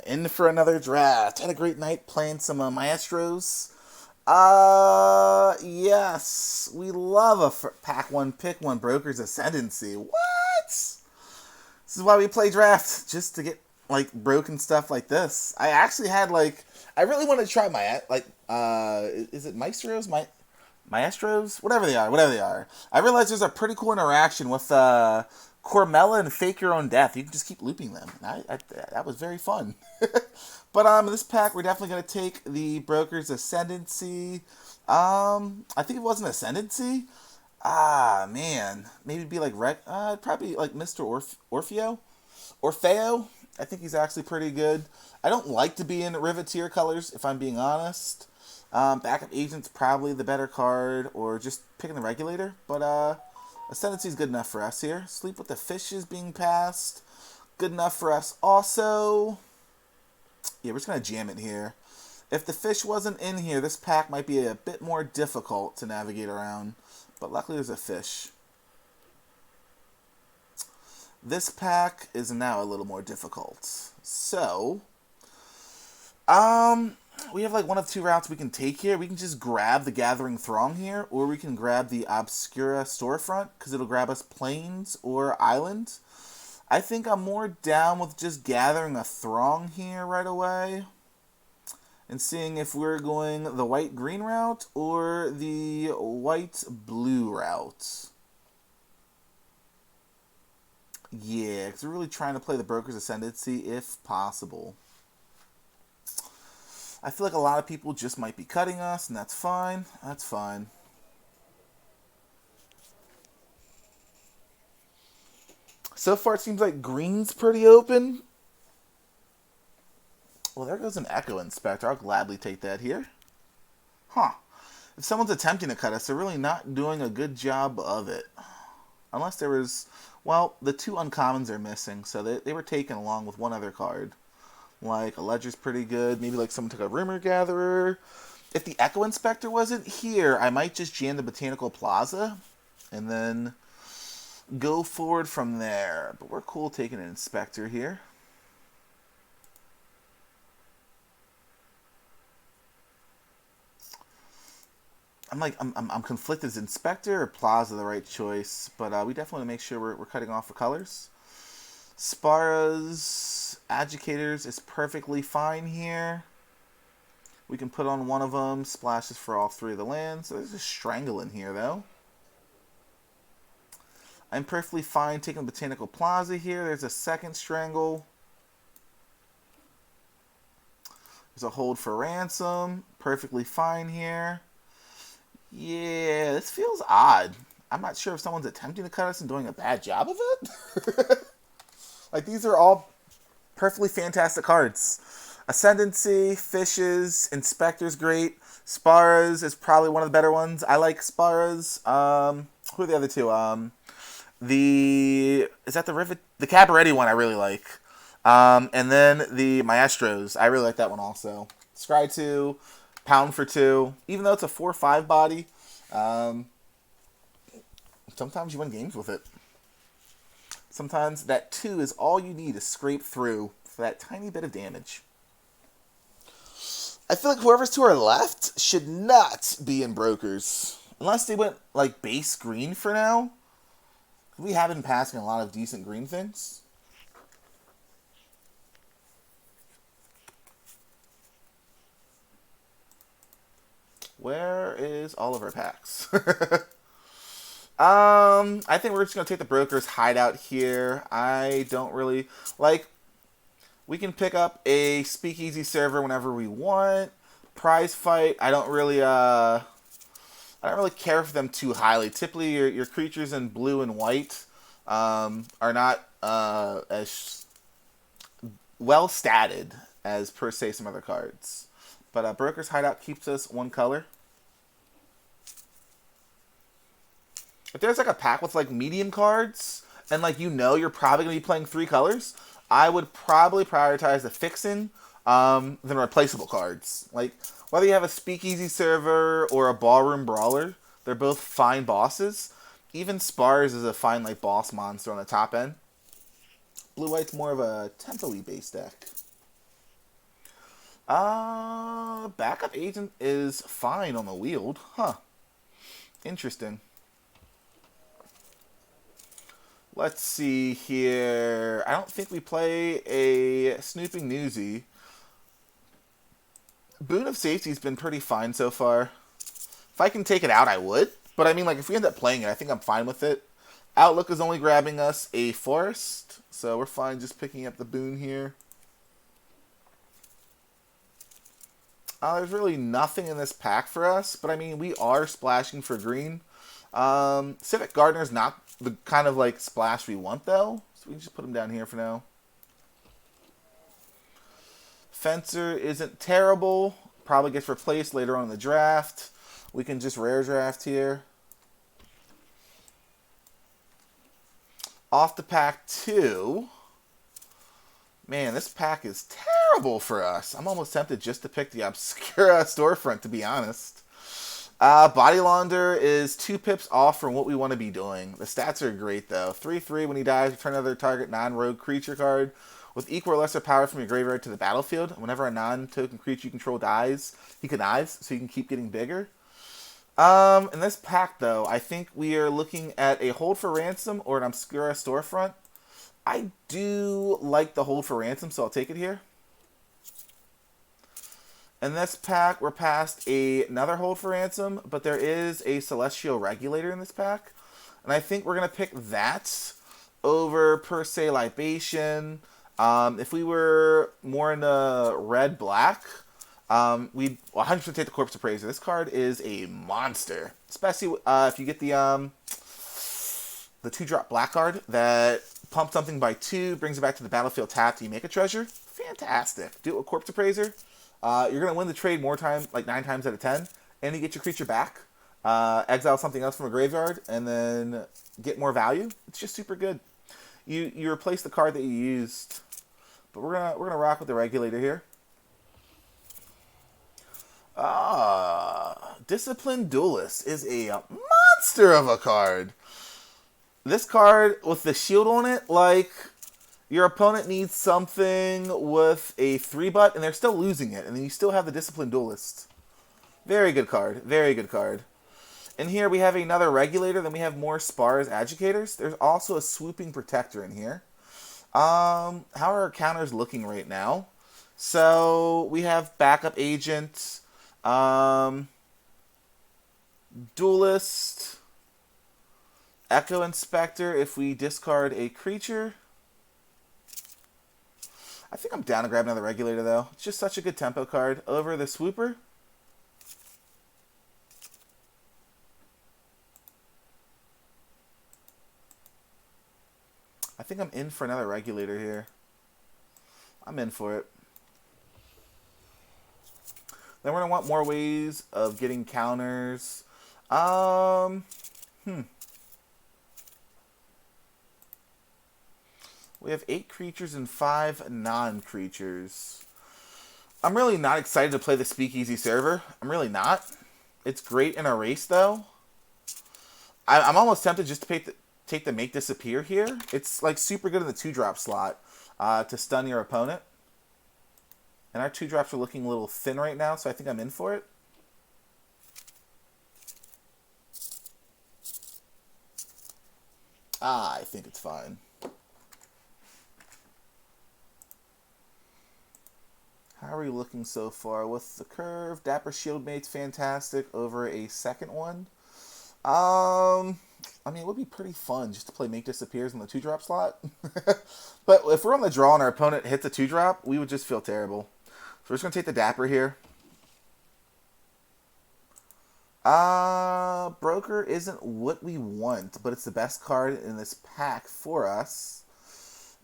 In for another draft. Had a great night playing some Maestros. Yes. We love a pack one, pick one Broker's Ascendancy. What? This is why we play draft, just to get, like, broken stuff like this. I actually had, like, I really wanted to try my, like, is it Maestros? Maestros? Whatever they are. I realized there's a pretty cool interaction with, Cormella and Fake Your Own Death. You can just keep looping them. That was very fun. But in this pack, we're definitely going to take the Broker's Ascendancy. I think it was an Ascendancy. Man. Maybe it'd be like, probably like Mr. Orfeo? Orfeo? I think he's actually pretty good. I don't like to be in Riveteer colors, if I'm being honest. Backup Agent's probably the better card, or just picking the Regulator. But, Ascendancy is good enough for us here. Sleep with the Fishes being passed. Good enough for us also. Yeah, we're just going to jam it here. If the fish wasn't in here, this pack might be a bit more difficult to navigate around. But luckily there's a fish. This pack is now a little more difficult. So, we have like one of two routes we can take here. We can just grab the Gathering Throng here, or we can grab the Obscura Storefront, because it'll grab us Plains or Island. I think I'm more down with just gathering a Throng here right away, and seeing if we're going the white-green route or the white-blue route. Yeah, because we're really trying to play the Broker's Ascendancy if possible. I feel like a lot of people just might be cutting us, and that's fine. That's fine. So far, it seems like green's pretty open. Well, there goes an Echo Inspector. I'll gladly take that here. Huh. If someone's attempting to cut us, they're really not doing a good job of it. Unless there was... Well, the two uncommons are missing, so they were taken along with one other card. Like, a Ledger's pretty good. Maybe, like, someone took a Rumor Gatherer. If the Echo Inspector wasn't here, I might just jam the Botanical Plaza and then go forward from there. But we're cool taking an Inspector here. I'm conflicted. Is Inspector or Plaza the right choice? But we definitely want to make sure we're cutting off the colors. Spara's Educators is perfectly fine here. We can put on one of them. Splashes for all three of the lands. So there's a Strangle in here, though. I'm perfectly fine taking Botanical Plaza here. There's a second Strangle. There's a Hold for Ransom. Perfectly fine here. Yeah, this feels odd. I'm not sure if someone's attempting to cut us and doing a bad job of it. Like, these are all perfectly fantastic cards. Ascendancy, Fishes, Inspector's great. Spara's is probably one of the better ones. I like Spara's. Who are the other two? Is that the Rivet? The Cabaretti one I really like. And then the Maestros. I really like that one also. Scry 2, Pound for 2. Even though it's a 4-5 body, sometimes you win games with it. Sometimes that 2 is all you need to scrape through for that tiny bit of damage. I feel like whoever's to our left should not be in Brokers. Unless they went, like, base green for now. We have been passing a lot of decent green things. Where is all of our packs? I think we're just going to take the Broker's Hideout here. I don't really... Like, we can pick up a Speakeasy server whenever we want. Prize Fight, I don't really care for them too highly. Typically, your creatures in blue and white are not as well statted as, per se, some other cards. But Broker's Hideout keeps us one color. If there's like a pack with like medium cards, and like you're probably going to be playing 3 colors, I would probably prioritize the fixin' than replaceable cards. Like, whether you have a Speakeasy server or a Ballroom Brawler, they're both fine bosses. Even Spars is a fine like boss monster on the top end. Blue-white's more of a tempo-y based deck. Backup agent is fine on the Wield. Huh. Interesting. Let's see here. I don't think we play a Snooping Newsy. Boon of Safety's been pretty fine so far. If I can take it out, I would. But I mean, like, if we end up playing it, I think I'm fine with it. Outlook is only grabbing us a Forest, so we're fine just picking up the Boon here. There's really nothing in this pack for us, but I mean, we are splashing for green. Civic Gardener's not the kind of, like, splash we want, though, so we can just put him down here for now. Fencer isn't terrible. Probably gets replaced later on in the draft. We can just rare draft here. Off the pack 2. Man, this pack is terrible for us. I'm almost tempted just to pick the Obscura Storefront, to be honest. Body Launder is 2 pips off from what we want to be doing. The stats are great, though. 3/3 when he dies, return another target non-rogue creature card with equal or lesser power from your graveyard to the battlefield. Whenever a non-token creature you control dies, he connives, so you can keep getting bigger. In this pack, though, I think we are looking at a Hold for Ransom or an Obscura Storefront. I do like the Hold for Ransom, so I'll take it here. In this pack, we're past another Hold for Ransom, but there is a Celestial Regulator in this pack. And I think we're going to pick that over Per Se Libation. If we were more into red-black, we'd 100% take the Corpse Appraiser. This card is a monster. Especially if you get the 2-drop black card that pumps something by 2, brings it back to the battlefield tapped, you make a treasure. Fantastic. Do it with Corpse Appraiser. You're going to win the trade more time, like 9 times out of 10, and you get your creature back, exile something else from a graveyard, and then get more value. It's just super good. You replace the card that you used, but we're gonna rock with the Regulator here. Disciplined Duelist is a monster of a card. This card with the shield on it, like, your opponent needs something with a 3-butt, and they're still losing it, and then you still have the Disciplined Duelist. Very good card. Very good card. In here, we have another Regulator, then we have more Spars Educators. There's also a Swooping Protector in here. How are our counters looking right now? So, we have Backup Agent, Duelist, Echo Inspector if we discard a creature. I think I'm down to grab another Regulator, though. It's just such a good tempo card. Over the Swooper. I think I'm in for another Regulator here. I'm in for it. Then we're going to want more ways of getting counters. We have 8 creatures and 5 non-creatures. I'm really not excited to play the Speakeasy server. I'm really not. It's great in a race, though. I'm almost tempted just to take the Make Disappear here. It's like super good in the 2-drop slot to stun your opponent. And our 2-drops are looking a little thin right now, so I think I'm in for it. I think it's fine. How are we looking so far? With the curve, Dapper Shieldmate's fantastic over a second one. I mean, it would be pretty fun just to play Make Disappears in the 2-drop slot. But if we're on the draw and our opponent hits a 2-drop, we would just feel terrible. So we're just going to take the Dapper here. Broker isn't what we want, but it's the best card in this pack for us.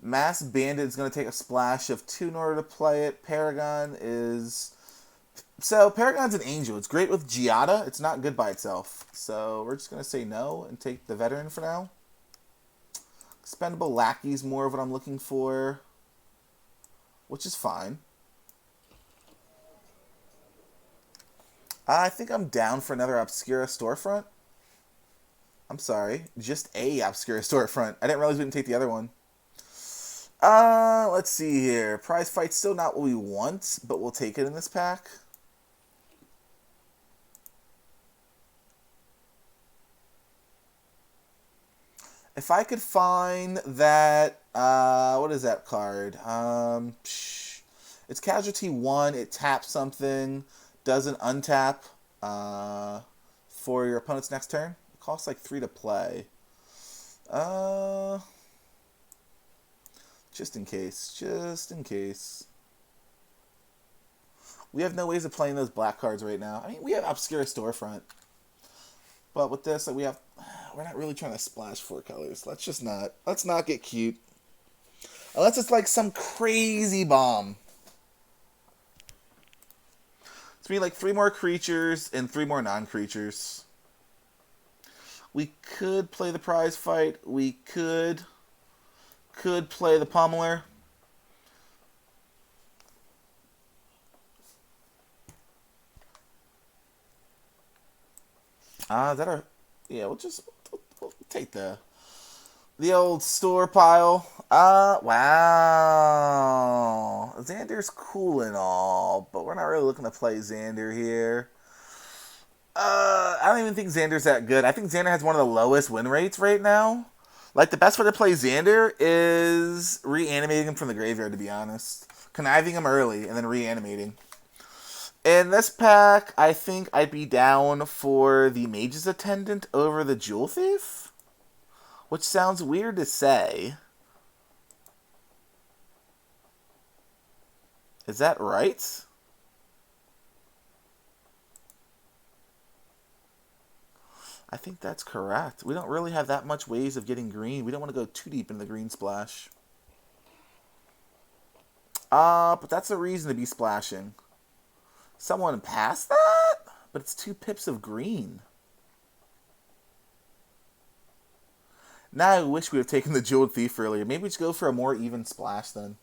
Mass Bandit is going to take a splash of 2 in order to play it. Paragon is... So, Paragon's an angel. It's great with Giada. It's not good by itself. So, we're just going to say no and take the Veteran for now. Expendable Lackey's more of what I'm looking for, which is fine. I think I'm down for another Obscura Storefront. I'm sorry. Just a Obscura Storefront. I didn't realize we didn't take the other one. Let's see here. Prize fight's still not what we want, but we'll take it in this pack. If I could find that, what is that card? It's Casualty 1, it taps something, doesn't untap for your opponent's next turn. It costs like 3 to play. Just in case. Just in case. We have no ways of playing those black cards right now. I mean, we have Obscura Storefront. But with this, we're not really trying to splash 4 colors. Let's not get cute. Unless it's like some crazy bomb. It's me like 3 more creatures and 3 more non-creatures. We could play the prize fight. We could play the pummeler. Is that our... Yeah, we'll take the old store pile. Wow. Xander's cool and all, but we're not really looking to play Xander here. I don't even think Xander's that good. I think Xander has one of the lowest win rates right now. Like, the best way to play Xander is reanimating him from the graveyard, to be honest. Conniving him early and then reanimating. In this pack, I think I'd be down for the Mage's Attendant over the Jewel Thief. Which sounds weird to say. Is that right? I think that's correct. We don't really have that much ways of getting green. We don't want to go too deep into the green splash. But that's a reason to be splashing. Someone passed that? But it's 2 pips of green. Now I wish we would have taken the Jeweled Thief earlier. Maybe we should go for a more even splash then.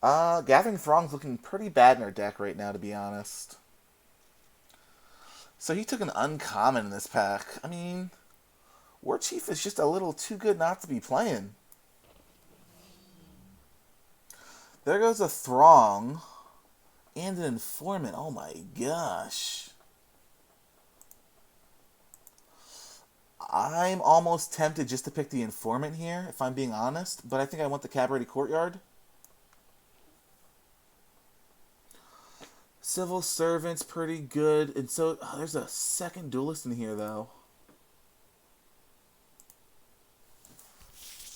Gathering Throng's looking pretty bad in our deck right now, to be honest. So he took an uncommon in this pack. I mean, War Chief is just a little too good not to be playing. There goes a Throng and an Informant. Oh my gosh. I'm almost tempted just to pick the Informant here, if I'm being honest, but I think I want the Cabaret Courtyard. Civil Servant's pretty good, and so there's a second duelist in here, though.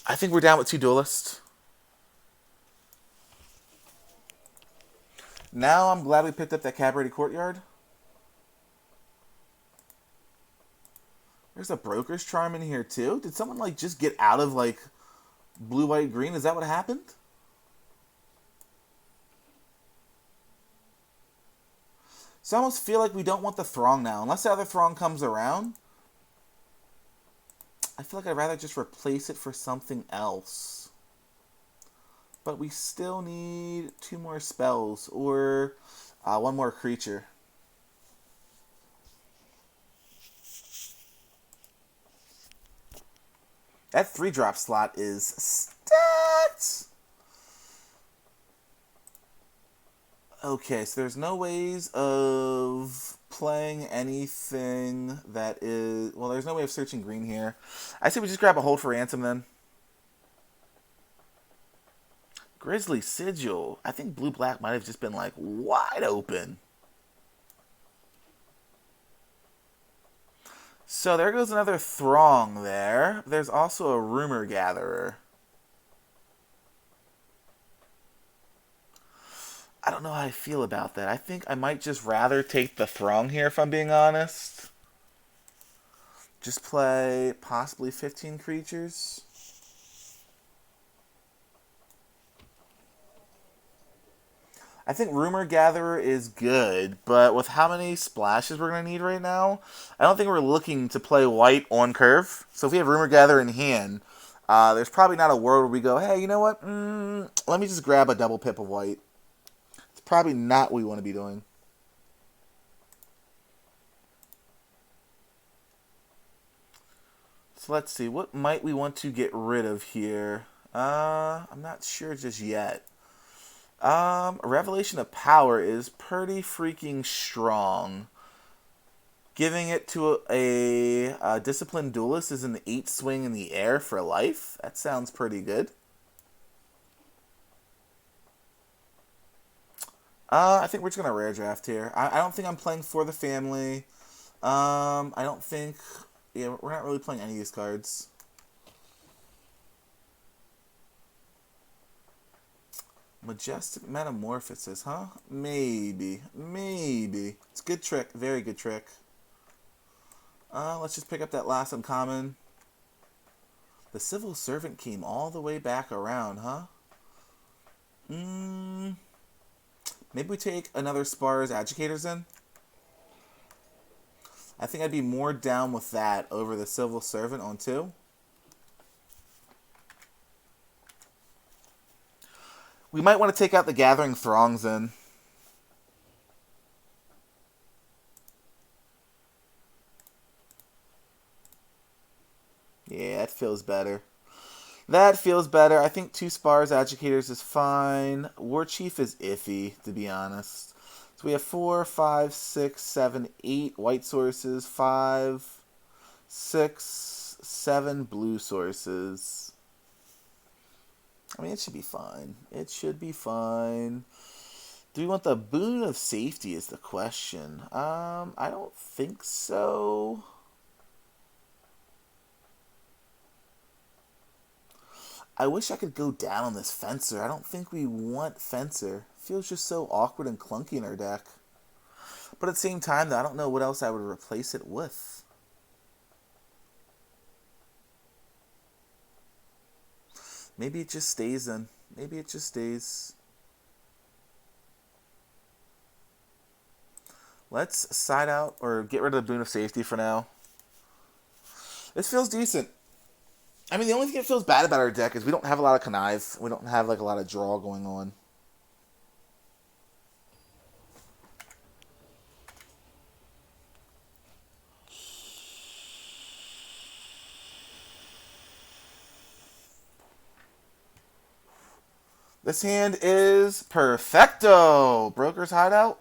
I think we're down with 2 duelists. Now I'm glad we picked up that Cabaret Courtyard. There's a Broker's Charm in here, too. Did someone, like, just get out of, like, blue, white, green? Is that what happened? So I almost feel like we don't want the Throng now. Unless the other Throng comes around, I feel like I'd rather just replace it for something else. But we still need 2 more spells or 1 more creature. That 3-drop slot is stacked. Okay, so there's no ways of playing anything that is... Well, there's no way of searching green here. I say we just grab a Hold for Ransom then. Grizzly Sigil. I think blue-black might have just been, like, wide open. So there goes another Throng there. There's also a Rumor Gatherer. I don't know how I feel about that. I think I might just rather take the Throng here, if I'm being honest. Just play possibly 15 creatures. I think Rumor Gatherer is good, but with how many splashes we're going to need right now, I don't think we're looking to play white on curve. So if we have Rumor Gatherer in hand, there's probably not a world where we go, hey, you know what? Let me just grab a double pip of white. It's probably not what we want to be doing. So let's see. What might we want to get rid of here? I'm not sure just yet. Revelation of Power is pretty freaking strong. Giving it to a disciplined duelist is an 8 swing in the air for life. That sounds pretty good. I think we're just gonna rare draft here. I don't think I'm playing for the family. I don't think. Yeah, we're not really playing any of these cards. Majestic Metamorphosis, huh? Maybe. Maybe. It's a good trick. Very good trick. Let's just pick up that last uncommon. The Civil Servant came all the way back around, huh? Maybe we take another Spar's Educators in? I think I'd be more down with that over the Civil Servant on 2. We might want to take out the Gathering Throngs in. Yeah, that feels better. That feels better. I think 2 Spars Educators is fine. War Chief is iffy, to be honest. So we have 4, 5, 6, 7, 8 white sources, 5, 6, 7 blue sources. I mean, it should be fine. It should be fine. Do we want the Boon of Safety is the question. I don't think so. I wish I could go down on this Fencer. I don't think we want Fencer. Feels just so awkward and clunky in our deck. But at the same time, though, I don't know what else I would replace it with. Maybe it just stays in. Maybe it just stays. Let's side out or get rid of the Boon of Safety for now. This feels decent. I mean, the only thing that feels bad about our deck is we don't have a lot of connive. We don't have like a lot of draw going on. This hand is perfecto. Broker's Hideout.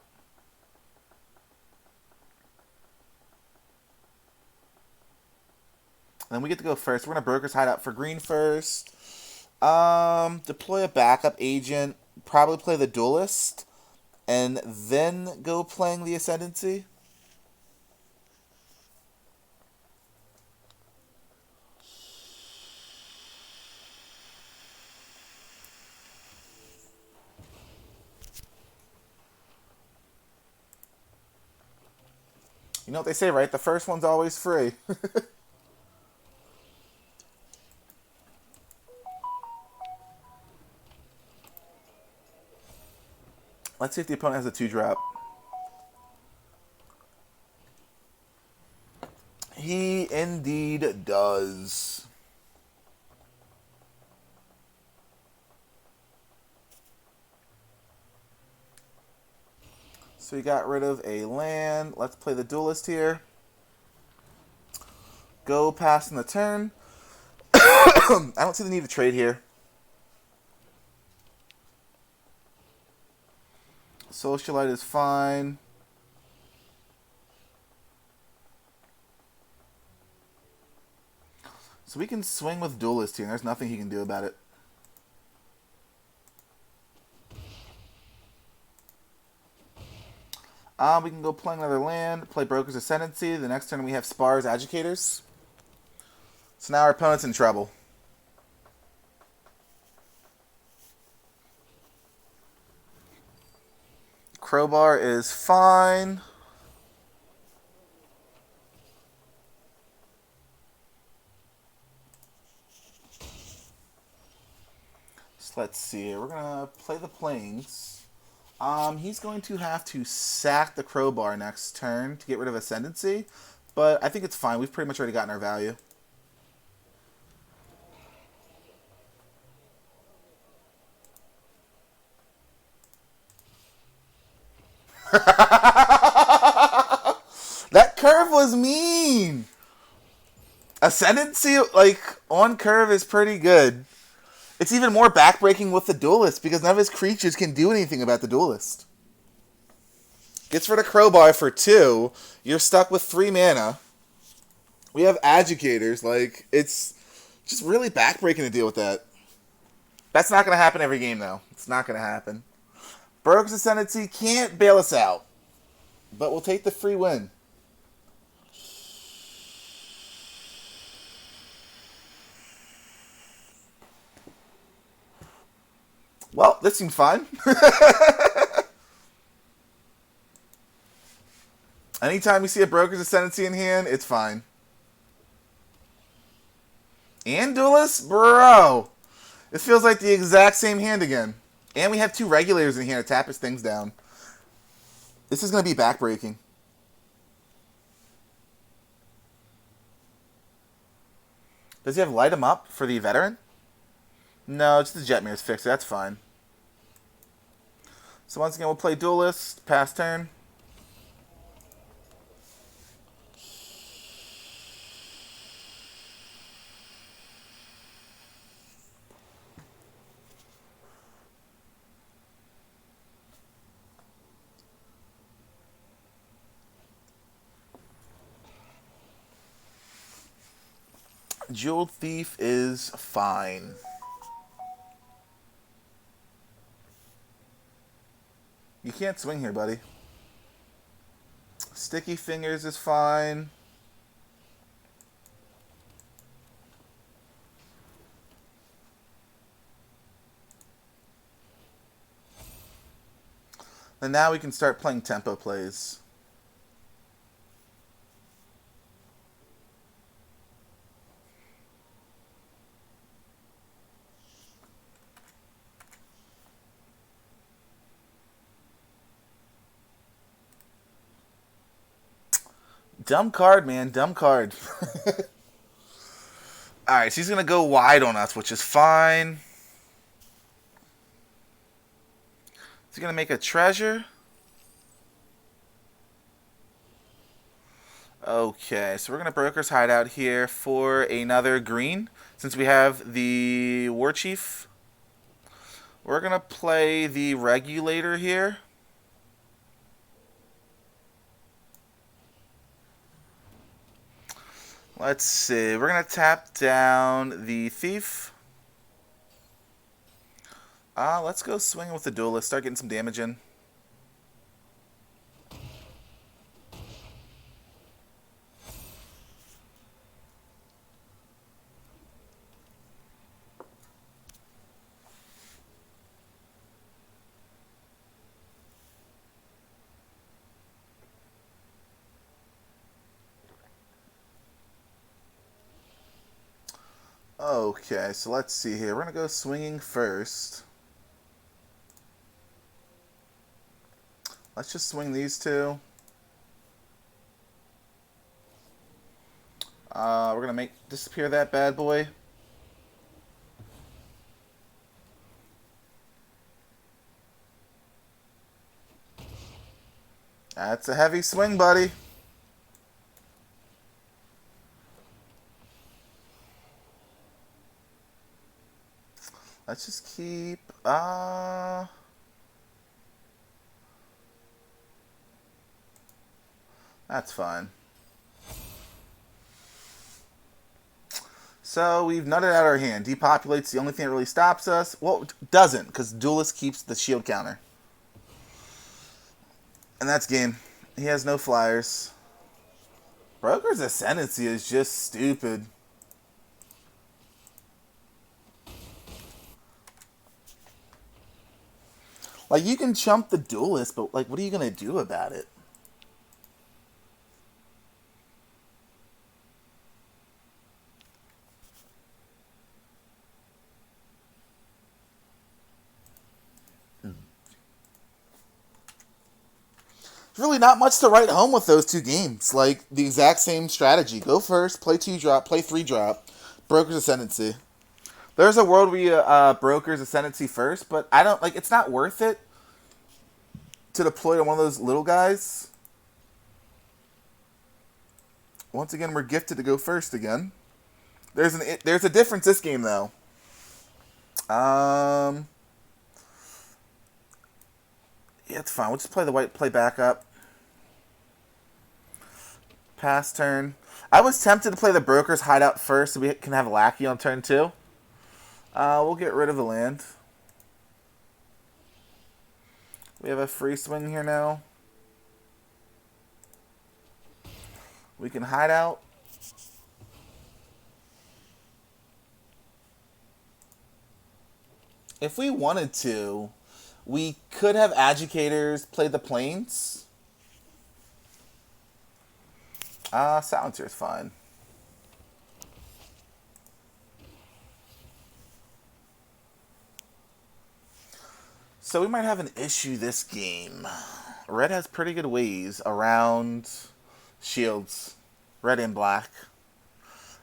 And then we get to go first. We're going to Broker's Hideout for green first. Deploy a backup agent. Probably play the Duelist. And then go playing the Ascendancy. You know what they say, right? The first one's always free. Let's see if the opponent has a 2-drop. He indeed does. So we got rid of a land. Let's play the Duelist here. Go passing the turn. I don't see the need to trade here. Socialite is fine. So we can swing with Duelist here, and there's nothing he can do about it. We can go play another land, play Broker's Ascendancy. The next turn we have Spar's Educators. So now our opponent's in trouble. Crowbar is fine. So let's see. We're going to play the Plains. He's going to have to sack the Crowbar next turn to get rid of Ascendancy. But I think it's fine. We've pretty much already gotten our value. That curve was mean. Ascendancy, like, on curve is pretty good. It's even more backbreaking with the Duelist because none of his creatures can do anything about the Duelist. Gets rid of Crowbar for 2. You're stuck with 3 mana. We have Educators. Like, it's just really backbreaking to deal with that. That's not going to happen every game, though. It's not going to happen. Broker's Ascendancy can't bail us out. But we'll take the free win. Well, this seems fine. Anytime you see a Broker's Ascendancy in hand, it's fine. And Duelist? Bro. This feels like the exact same hand again. And we have 2 regulators in here to tap his things down. This is going to be backbreaking. Does he have Light Him Up for the Veteran? No, just the Jetmir's Fixer. That's fine. So once again, we'll play Duelist. Pass turn. Jeweled Thief is fine. You can't swing here, buddy. Sticky Fingers is fine. And now we can start playing tempo plays. Dumb card, man. Dumb card. Alright, so he's going to go wide on us, which is fine. Is he going to make a treasure? Okay, so we're going to Broker's Hideout here for another green. Since we have the War Chief. We're going to play the Regulator here. Let's see. We're going to tap down the Thief. Let's go swinging with the Duelist. Start getting some damage in. Okay, so let's see here. We're going to go swinging first. Let's just swing these 2. We're going to make disappear that bad boy. That's a heavy swing, buddy. Let's just keep... That's fine. So we've nutted out our hand. Depopulate's the only thing that really stops us. Well, it doesn't, because Duelist keeps the shield counter. And that's game. He has no flyers. Broker's Ascendancy is just stupid. Like, you can chump the Duelist, but, like, what are you going to do about it? There's really not much to write home with those 2 games. Like, the exact same strategy. Go first, play 2-drop, play 3-drop. Broker's Ascendancy. There's a world where you Broker's Ascendancy first, but I don't, like, it's not worth it to deploy to one of those little guys. Once again, we're gifted to go first again. There's a difference this game, though. Um, yeah, it's fine. We'll just play the white play backup. Pass turn. I was tempted to play the broker's hideout first so we can have a lackey on turn 2. We'll get rid of the land. We have a free swing here now. We can hide out. If we wanted to, we could have agitators play the plains. Silencer is fine. So we might have an issue this game. Red has pretty good ways around shields. Red and black.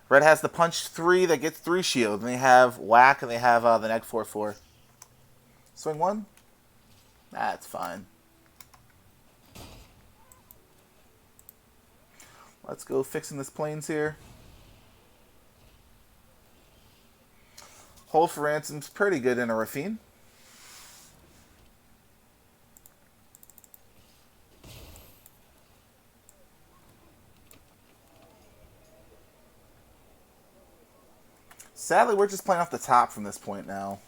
Red has the punch 3 that gets 3 shields. And they have whack and they have the neg 4/4. Swing 1? That's fine. Let's go fixing this plains here. Hold for ransom's pretty good in a Rafine. Sadly, we're just playing off the top from this point now.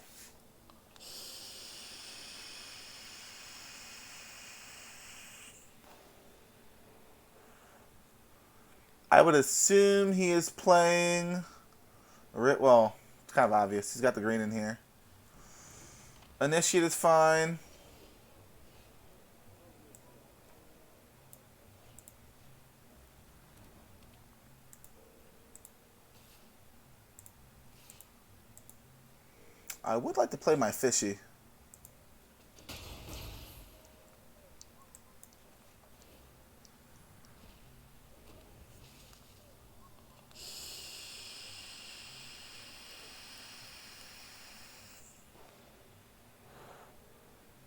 I would assume he is playing... Well, it's kind of obvious. He's got the green in here. Initiate is fine. I would like to play my fishy.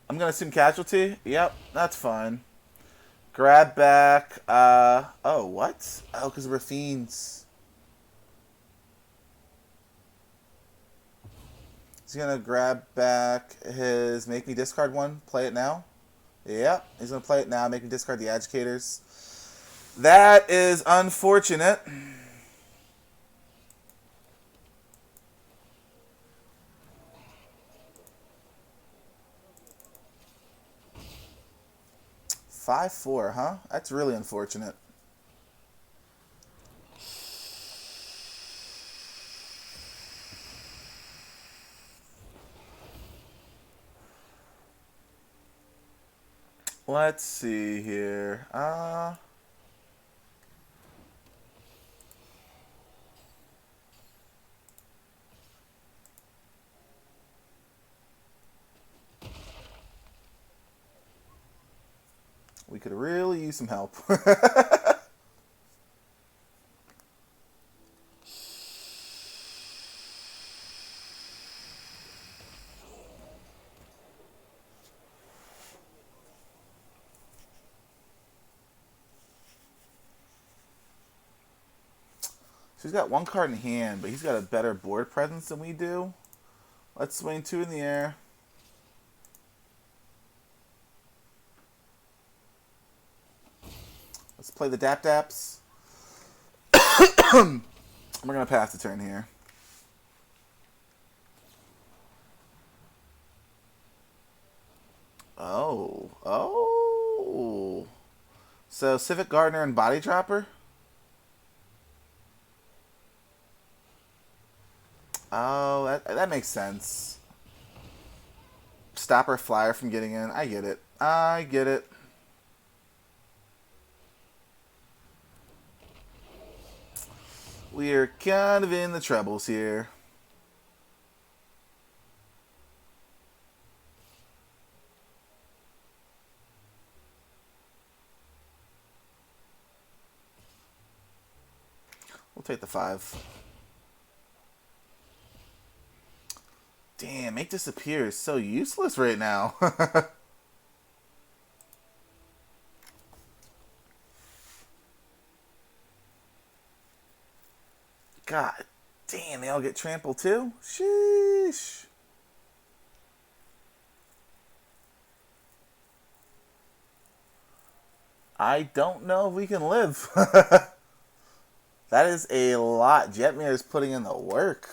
I'm going to assume casualty. Yep, that's fine. Grab back. Oh, what? Oh, because we're fiends. He's going to grab back his make me discard 1. Play it now. Yep, he's going to play it now. Make me discard the agitators. That is unfortunate. Five, 4, huh? That's really unfortunate. Let's see here. We could really use some help. So he's got 1 card in hand, but he's got a better board presence than we do. Let's swing 2 in the air. Let's play the Dap Daps. We're going to pass the turn here. Oh. So Civic Gardener and Body Dropper? Oh, that makes sense. Stop our flyer from getting in. I get it. I get it. We are kind of in the troubles here. We'll take the 5. Damn, make disappear is so useless right now. God damn, they all get trampled too? Sheesh. I don't know if we can live. That is a lot. Jetmir is putting in the work.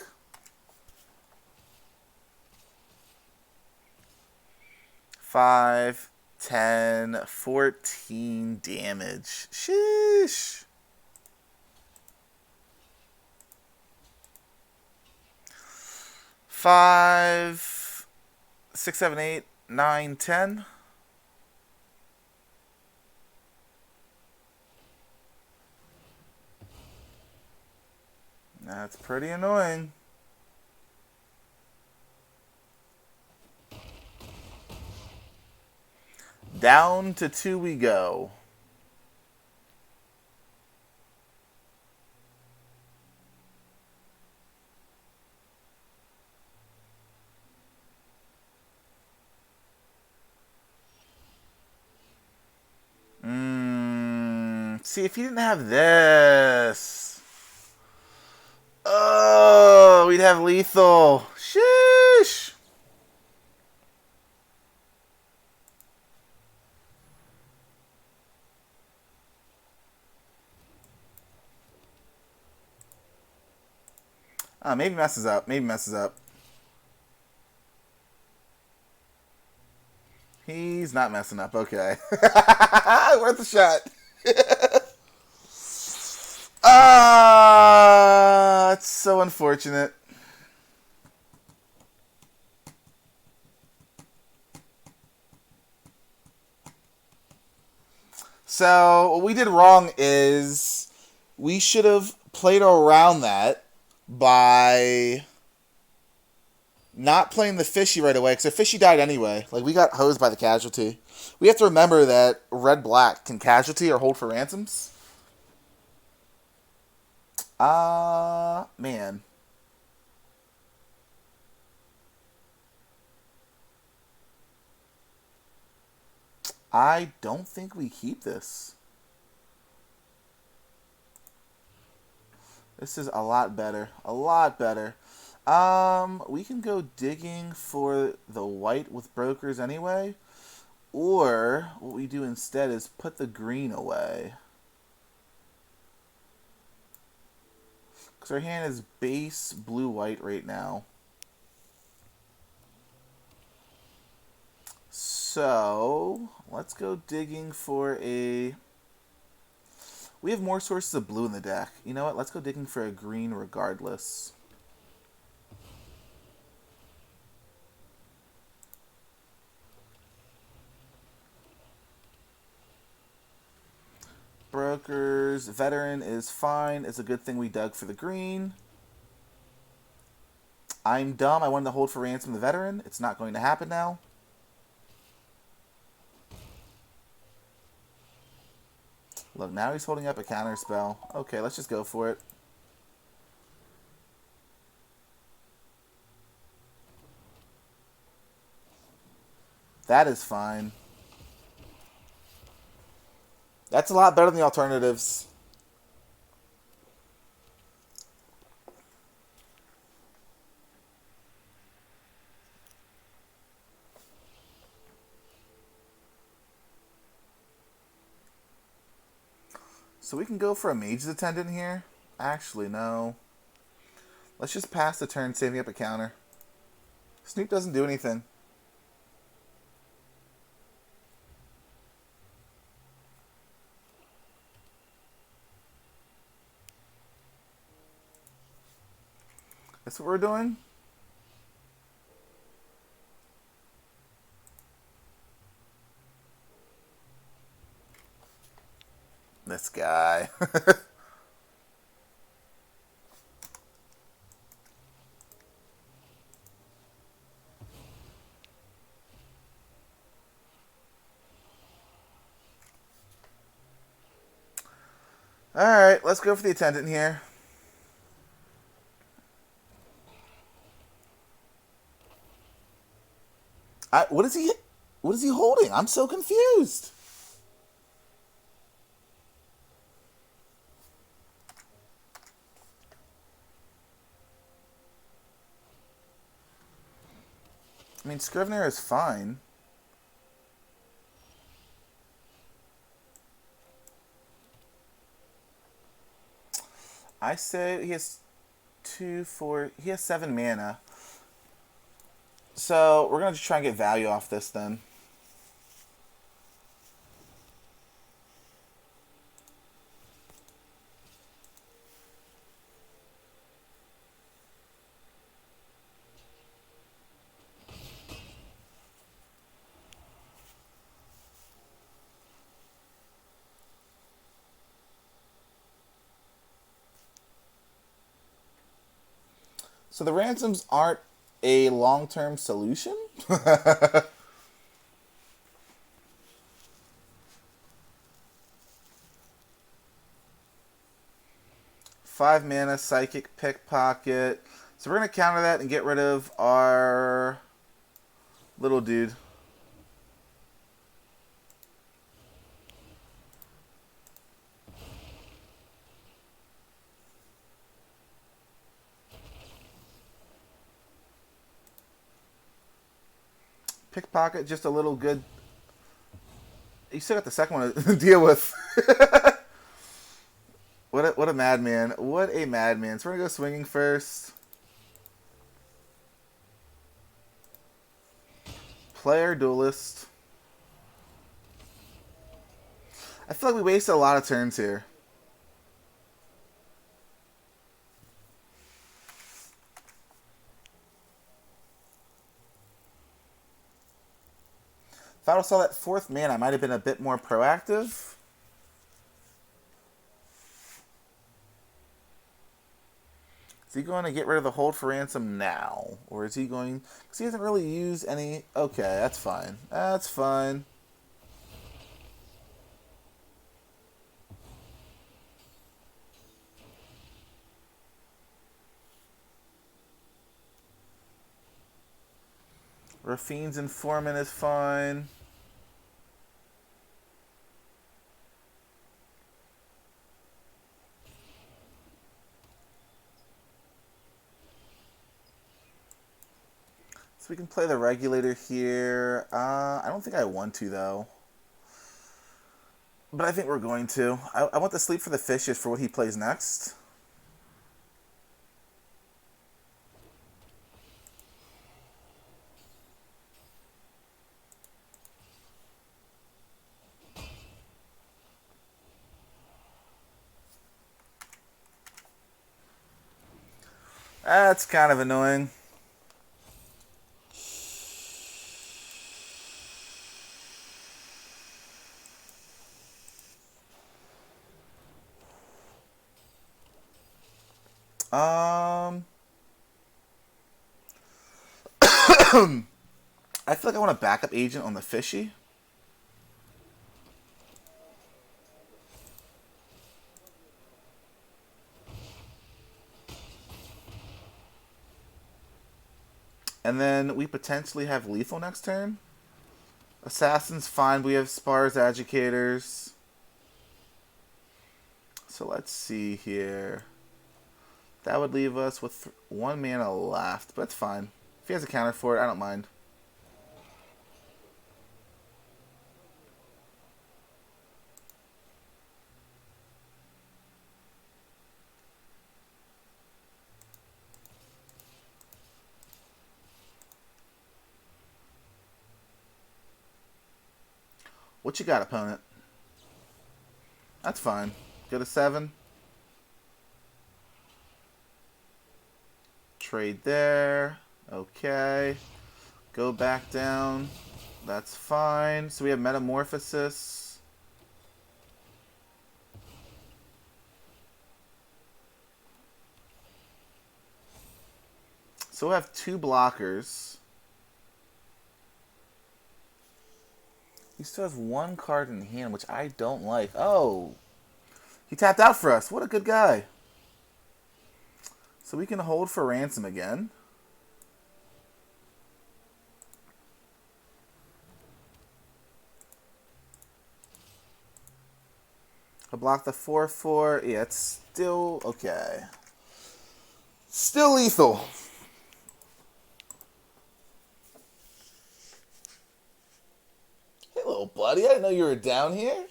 5, 10, 14 damage. Sheesh. 5, 6, 7, 8, 9, 10. That's pretty annoying. Down to 2 we go. See, if you didn't have this. Oh, we'd have lethal. Sheesh. Maybe messes up. Maybe messes up. He's not messing up. Okay. Worth a shot. It's so unfortunate. So, what we did wrong is we should have played around that by not playing the fishy right away, because the fishy died anyway. Like, we got hosed by the casualty. We have to remember that red-black can casualty or hold for ransoms. Man. I don't think we keep this. This is a lot better. A lot better. We can go digging for the white with brokers anyway. Or, what we do instead is put the green away. Because our hand is base blue-white right now. So, let's go digging for a... We have more sources of blue in the deck. You know what? Let's go digging for a green regardless. Brokers. Veteran is fine. It's a good thing we dug for the green. I'm dumb. I wanted to hold for ransom the veteran. It's not going to happen now. Look, now he's holding up a counter spell. Okay, let's just go for it. That is fine. That's a lot better than the alternatives. So we can go for a Mage's Attendant here. Actually, no. Let's just pass the turn, saving up a counter. Snoop doesn't do anything. That's what we're doing? This guy. Alright, let's go for the attendant here. What is he holding? I'm so confused. I mean, Scrivener is fine. I say he has two, four. He has 7 mana. So we're gonna just try and get value off this then. So the ransoms aren't a long-term solution. 5 mana psychic pickpocket. So we're gonna counter that and get rid of our little dude. Pickpocket, just a little good. You still got the second one to deal with. What a madman. What a madman. So we're going to go swinging first. Player duelist. I feel like we wasted a lot of turns here. If I would have saw that 4th man, I might have been a bit more proactive. Is he going to get rid of the hold for ransom now? Or is he going... Because he hasn't really used any... Okay, that's fine. That's fine. Rafine's Informant is fine. So we can play the regulator here. I don't think I want to, though. But I think we're going to. I want to sleep for the fishes for what he plays next. That's kind of annoying. I feel like I want a backup agent on the fishy. And then we potentially have lethal next turn. Assassin's fine. We have spars, educators. So let's see here. That would leave us with 1 mana left, but it's fine. If he has a counter for it, I don't mind. What you got, opponent? That's fine. Go to 7. Trade there. Okay. Go back down. That's fine. So we have Metamorphosis. So we'll have 2 blockers. He still has 1 card in hand, which I don't like. Oh! He tapped out for us. What a good guy. So we can hold for ransom again. I block the 4/4. Yeah, it's still okay. Still lethal. Hey, little buddy. I didn't know you were down here.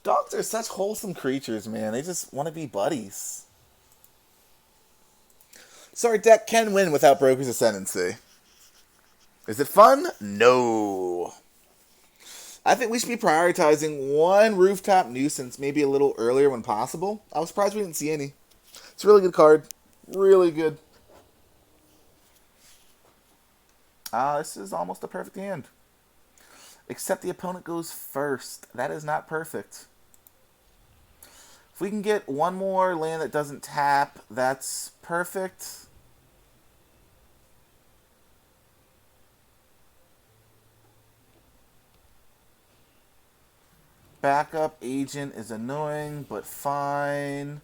Dogs are such wholesome creatures, man. They just want to be buddies. So our deck can win without Broker's Ascendancy. Is it fun? No. I think we should be prioritizing one Rooftop Nuisance maybe a little earlier when possible. I was surprised we didn't see any. It's a really good card. Really good. This is almost a perfect hand. Except the opponent goes first. That is not perfect. If we can get one more land that doesn't tap, that's perfect. Backup Agent is annoying, but fine.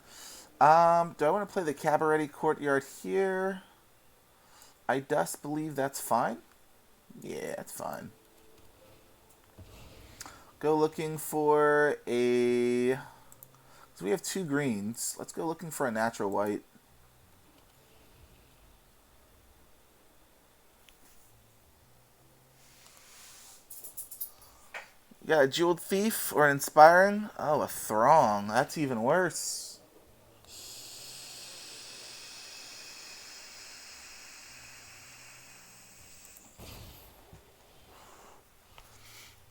Do I want to play the Cabaret Courtyard here? I just believe that's fine. Yeah, it's fine. Go looking for a... So we have 2 greens. Let's go looking for a natural white. Yeah, a Jeweled Thief or an Inspiring. Oh, a Throng. That's even worse.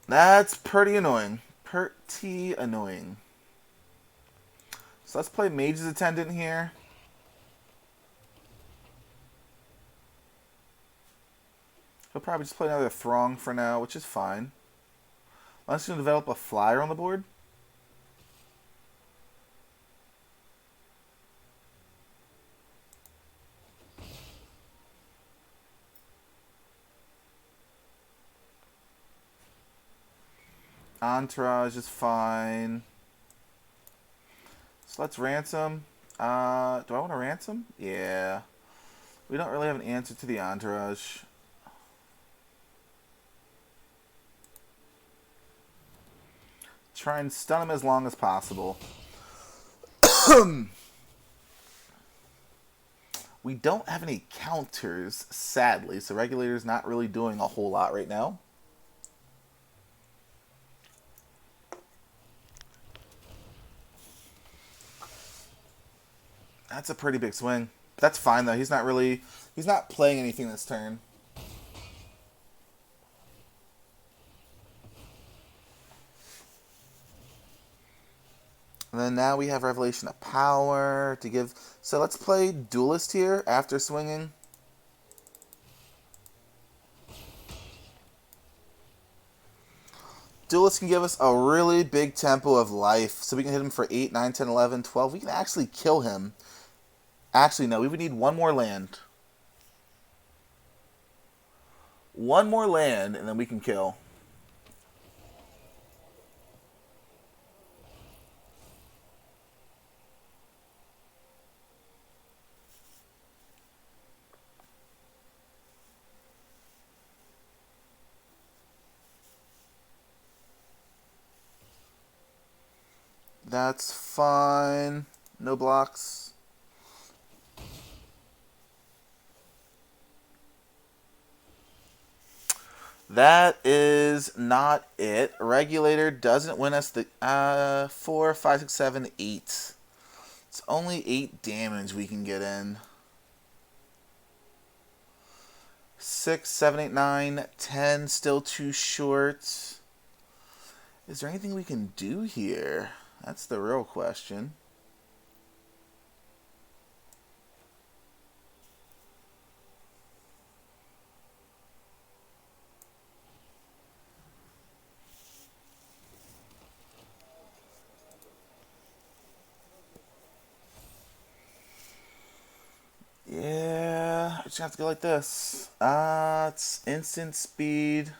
That's pretty annoying. Pretty annoying. So let's play Mage's Attendant here. He'll probably just play another Throng for now, which is fine. Unless you develop a flyer on the board. Entourage is fine. So let's ransom. Do I want to ransom? Yeah. We don't really have an answer to the Entourage. Try and stun him as long as possible. We don't have any counters, sadly, so Regulator's not really doing a whole lot right now. That's a pretty big swing. That's fine, though. He's not playing anything this turn. And then now we have Revelation of Power to give... So let's play Duelist here after swinging. Duelist can give us a really big tempo of life. So we can hit him for 8, 9, 10, 11, 12. We can actually kill him. Actually, no. We would need one more land. One more land, and then we can kill. That's fine. No blocks. That is not it. Regulator doesn't win us the 4, 5, 6, 7, 8. It's only 8 damage we can get in. 6, 7, 8, 9, 10. Still too short. Is there anything we can do here? That's the real question. Yeah, I just have to go like this. It's instant speed.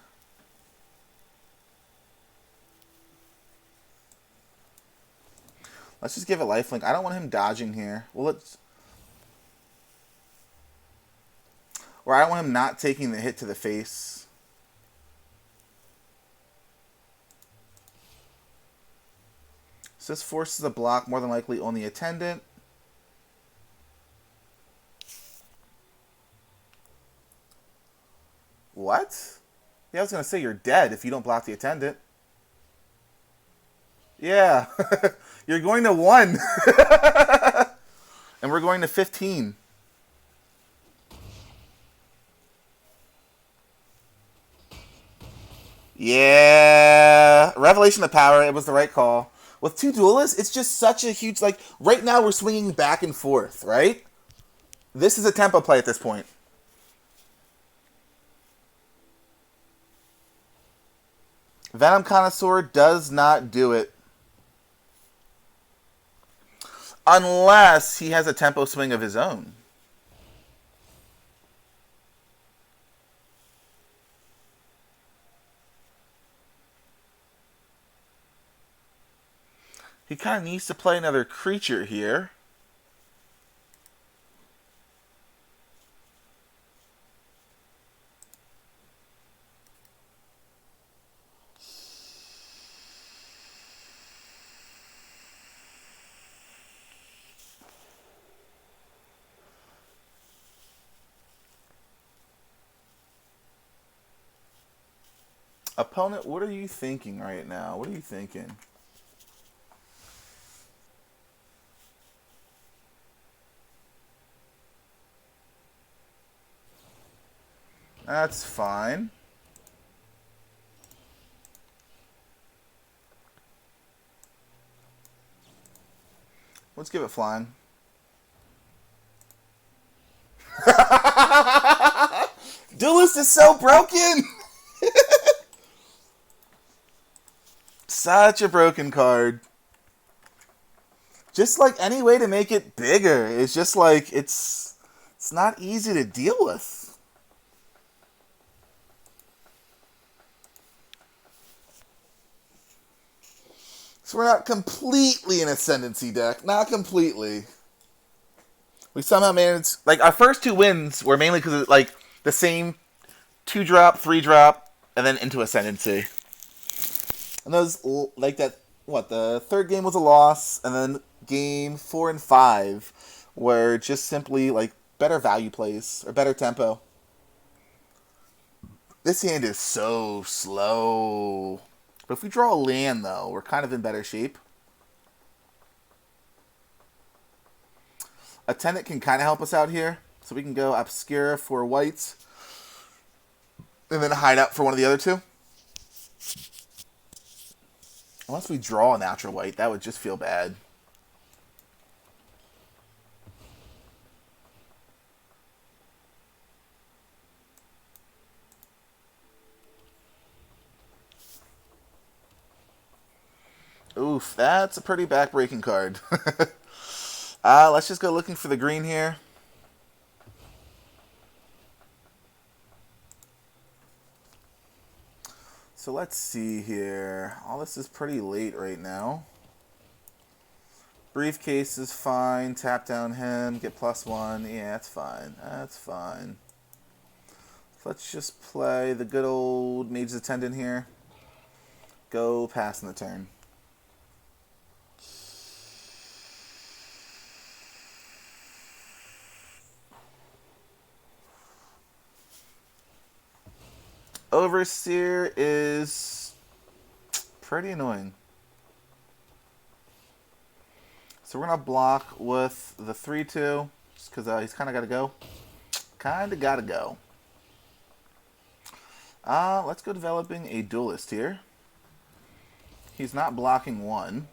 Let's just give it lifelink. I don't want him dodging here. Well, let's... Or I don't want him not taking the hit to the face. So this forces a block more than likely on the Attendant. What? Yeah, I was going to say you're dead if you don't block the Attendant. Yeah. You're going to 1. And we're going to 15. Yeah, Revelation of Power. It was the right call. With two duelists, it's just such a huge like. Right now, we're swinging back and forth. Right. This is a tempo play at this point. Venom Connoisseur does not do it unless he has a tempo swing of his own. He kind of needs to play another creature here. Opponent, what are you thinking right now? What are you thinking? That's fine. Let's give it flying. Duelist is so broken! Such a broken card. Just like any way to make it bigger. It's just like it's not easy to deal with. So we're not completely an Ascendancy deck. Not completely. We somehow managed... Like, our first two wins were mainly because of, like, the same 2-drop, 3-drop, and then into Ascendancy. And those, like that... What, the third game was a loss, and then game 4 and 5 were just simply, like, better value plays, or better tempo. This hand is so slow. But if we draw a land, though, we're kind of in better shape. Attendant can kind of help us out here. So we can go Obscura for whites. And then hide out for one of the other two. Unless we draw a natural white, that would just feel bad. Oof, that's a pretty backbreaking card. Let's just go looking for the green here. So let's see here. All this is pretty late right now. Briefcase is fine. Tap down him. Get +1. Yeah, that's fine. That's fine. Let's just play the good old Mage's Attendant here. Go passing the turn. Overseer is pretty annoying. So we're going to block with the 3-2, just because he's kind of got to go. Kind of got to go. Let's go developing a duelist here. He's not blocking 1.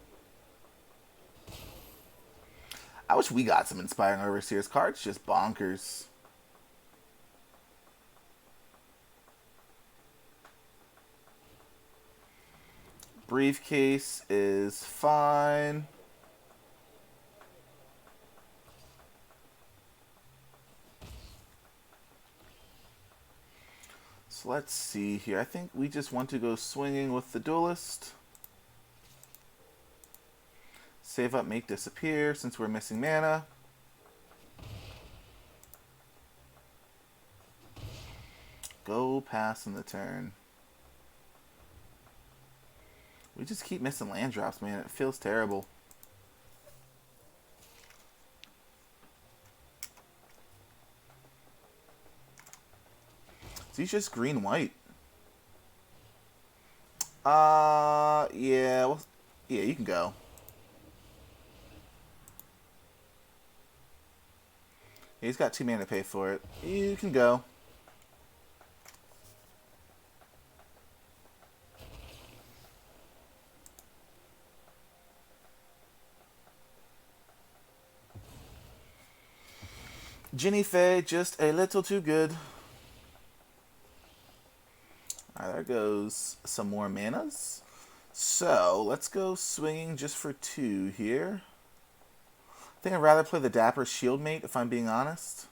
I wish we got some Inspiring Overseer's cards. Just bonkers. Briefcase is fine. So let's see here. I think we just want to go swinging with the duelist. Save up, make disappear since we're missing mana. Go pass in the turn. We just keep missing land drops, man. It feels terrible. So he's just green-white. Yeah, well, yeah, you can go. Yeah, he's got 2 mana to pay for it. You can go. Ginny Faye, just a little too good. Alright, there goes some more manas. So, let's go swinging just for 2 here. I think I'd rather play the Dapper Shieldmate, if I'm being honest.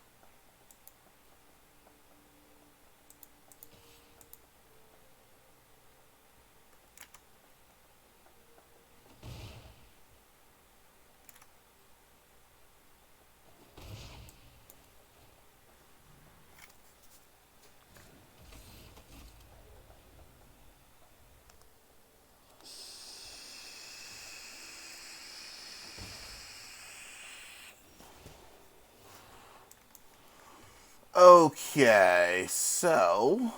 Okay, so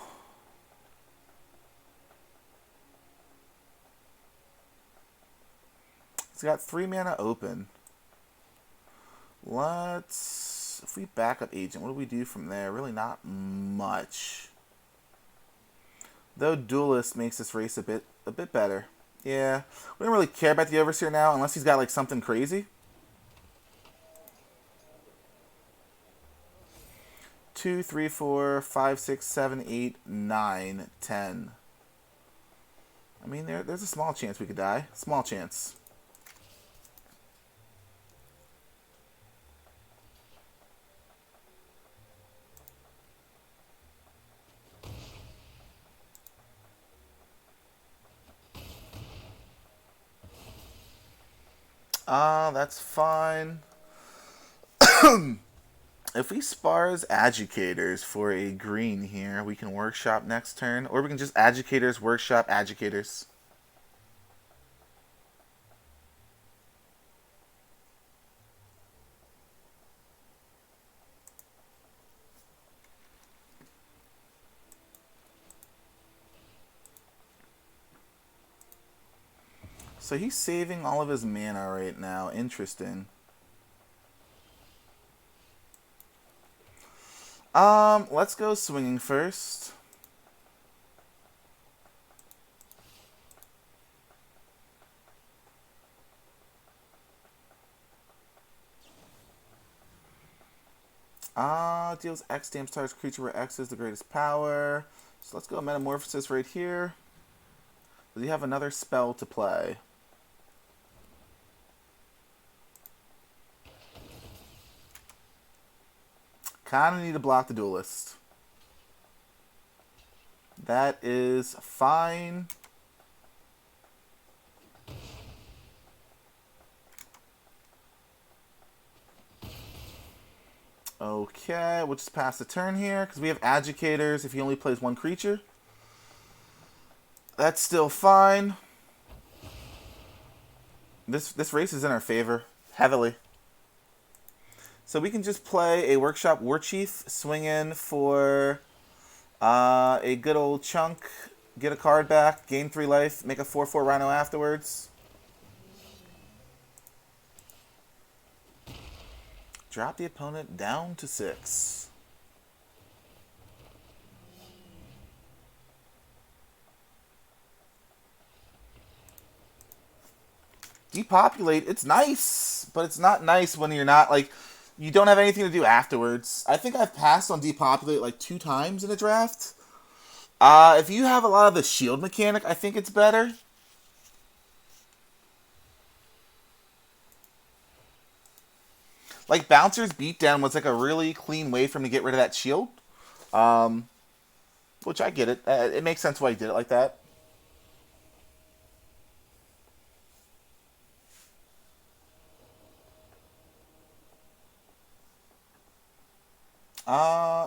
it's got 3 mana open. Let's, if we back up Agent, what do we do from there? Really not much. Though Duelist makes this race a bit better. Yeah, we don't really care about the Overseer now unless he's got like something crazy. 2, 3, 4, 5, 6, 7, 8, 9, 10. I mean, there's a small chance we could die. Small chance. That's fine. If we spars Educators for a green here, we can workshop next turn. Or we can just Educators, workshop Educators. So he's saving all of his mana right now. Interesting. Let's go swinging first. Deals X damage to target creature where X is the greatest power. So let's go Metamorphosis right here. Does he have another spell to play? Kinda need to block the Duelist. That is fine. Okay, we'll just pass the turn here because we have Educators if he only plays 1 creature. That's still fine. This race is in our favor heavily. So we can just play a Workshop Warchief, swing in for a good old chunk, get a card back, gain 3 life, make a 4/4 Rhino afterwards. Drop the opponent down to 6. Depopulate, it's nice, but it's not nice when you're not, like, you don't have anything to do afterwards. I think I've passed on Depopulate like 2 times in a draft. If you have a lot of the shield mechanic, I think it's better. Like, Bouncer's Beatdown was like a really clean way for him to get rid of that shield. Which I get it. It makes sense why he did it like that.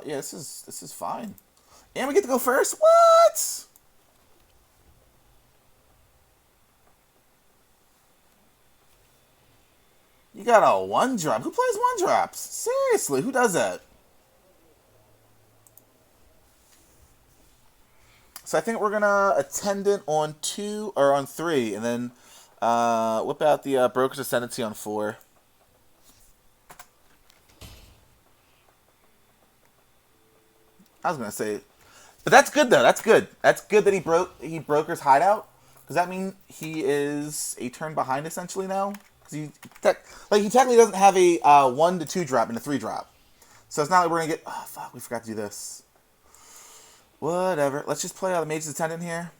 Yeah, this is fine. And we get to go first? What? You got a 1-drop. Who plays 1-drops? Seriously, who does that? So I think we're gonna Attendant on 2 or on 3, and then whip out the Broker's Ascendancy on 4. I was gonna say, but that's good though. That's good. That's good that he Broker's Hideout. Does that mean he is a turn behind essentially now? Because he technically doesn't have a 1 to 2 drop and a 3 drop. So it's not like we're going to get... Oh, fuck, we forgot to do this. Whatever. Let's just play the Mage's Attendant here.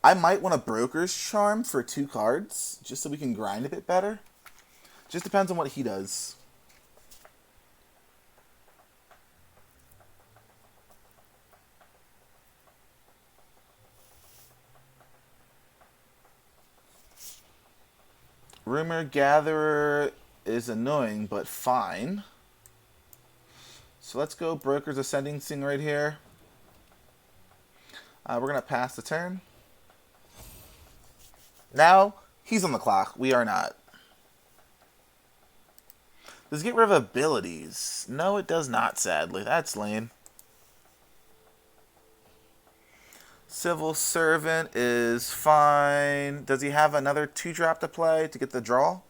I might want a Broker's Charm for 2 cards, just so we can grind a bit better. Just depends on what he does. Rumor Gatherer is annoying, but fine. So let's go Broker's Ascending Thing right here. We're going to pass the turn. Now, he's on the clock. We are not. Does it get rid of abilities? No, it does not, sadly. That's lame. Civil Servant is fine. Does he have another 2-drop to play to get the draw?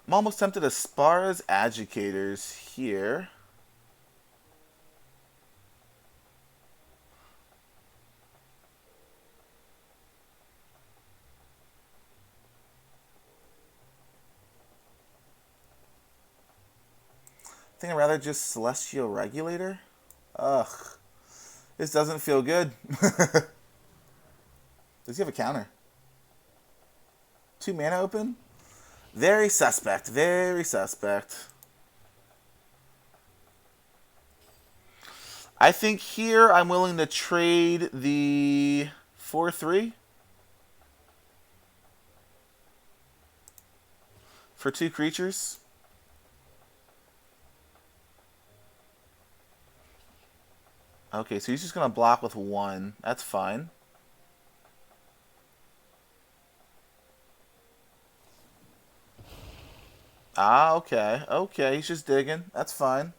I'm almost tempted to Spar's Educators here. I think I'd rather just Celestial Regulator. Ugh. This doesn't feel good. Does he have a counter? 2 mana open? Very suspect. Very suspect. I think here I'm willing to trade the 4/3 for 2 creatures. Okay, so he's just going to block with 1. That's fine. Ah, okay. Okay, he's just digging. That's fine.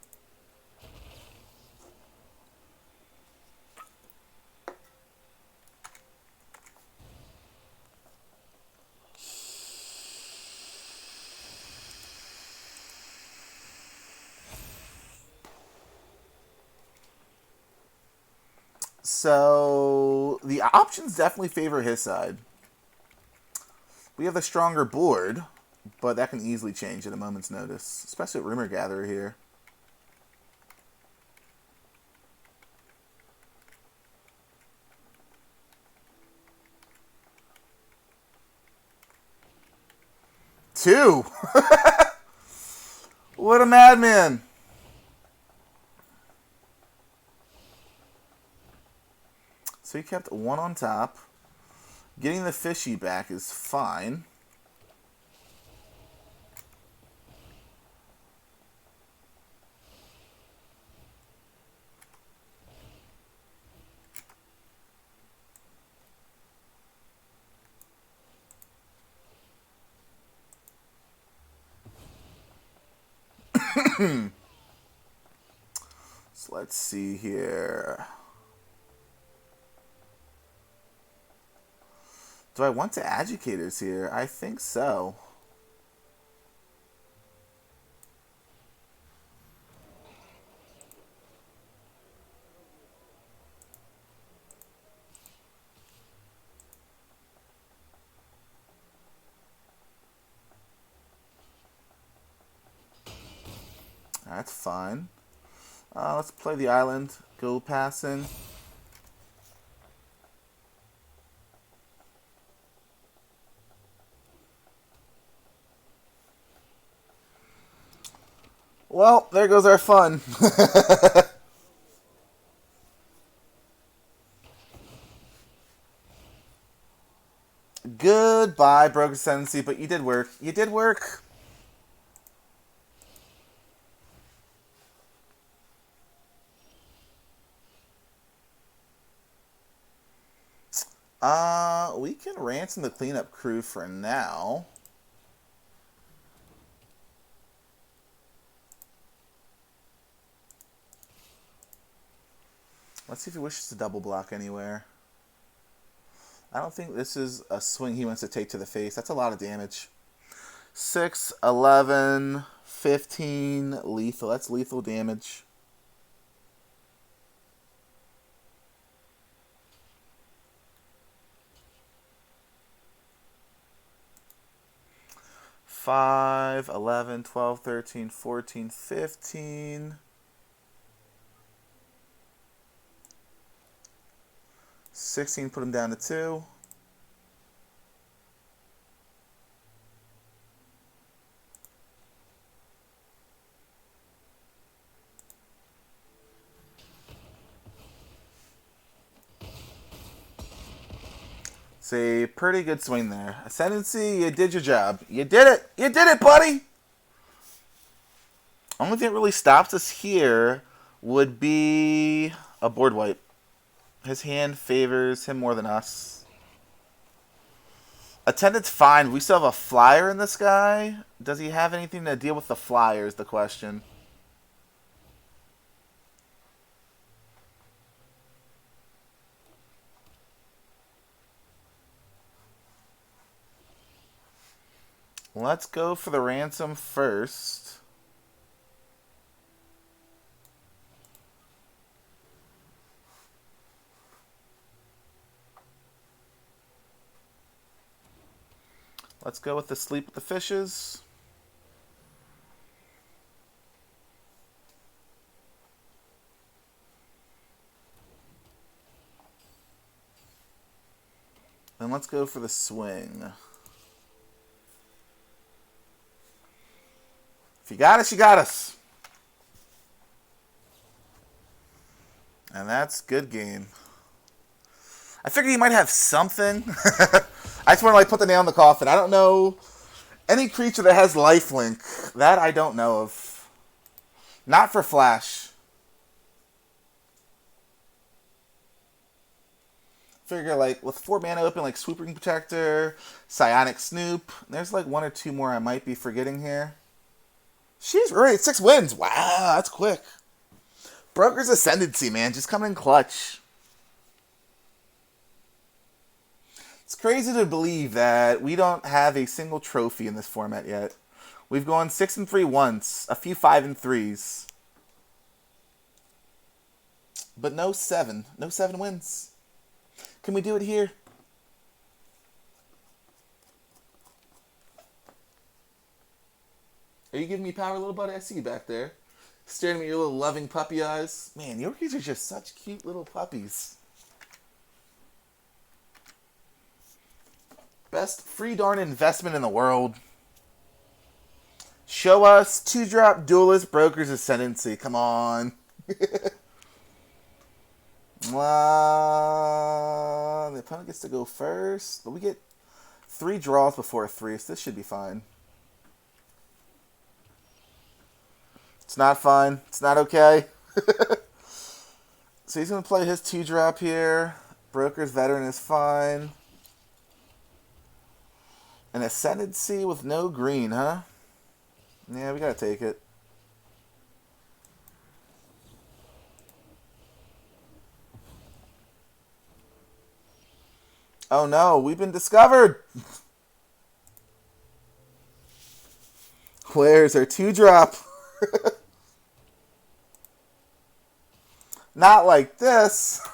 So, the options definitely favor his side. We have a stronger board, but that can easily change at a moment's notice, especially with Rumor Gatherer here. Two! What a madman! So he kept 1 on top. Getting the fishy back is fine. So let's see here. Do I want to Educators here? I think so. That's fine. Let's play the island. Go passing. Well, there goes our fun. Goodbye, Broken Ascendancy, but you did work. You did work. We can ransom the cleanup crew for now. Let's see if he wishes to double block anywhere. I don't think this is a swing he wants to take to the face. That's a lot of damage. 6, 11, 15, lethal. That's lethal damage. Five, 11, 12, 13, 14, 15. 16, put him down to 2. It's a pretty good swing there. Ascendancy, you did your job. You did it. You did it, buddy. Only thing that really stops us here would be a board wipe. His hand favors him more than us. Attendance fine. We still have a flyer in this guy. Does he have anything to deal with the flyer is the question. Let's go for the ransom first. Let's go with the sleep with the fishes. And let's go for the swing. If you got us, you got us. And that's good game. I figured he might have something. I just want to put the nail in the coffin. I don't know any creature that has lifelink. That I don't know of. Not for Flash. Figure with 4 mana open, Swooping Protector, Psionic Snoop. There's 1 or 2 more I might be forgetting here. She's right. 6 wins. Wow, that's quick. Broker's Ascendancy, man. Just coming in clutch. It's crazy to believe that we don't have a single trophy in this format yet. We've gone 6-3 once. A few 5-3s. But no 7. No 7 wins. Can we do it here? Are you giving me power, little buddy? I see you back there. Staring at me with your little loving puppy eyes. Man, Yorkies are just such cute little puppies. Best free darn investment in the world. Show us 2-drop Duelist Broker's Ascendancy. Come on. The opponent gets to go first. But we get 3 draws before 3, so this should be fine. It's not fine. It's not okay. So he's going to play his 2-drop here. Broker's Veteran is fine. An Ascendancy with no green, huh? Yeah, we got to take it. Oh no, we've been discovered! Where's our 2-drop? Not like this.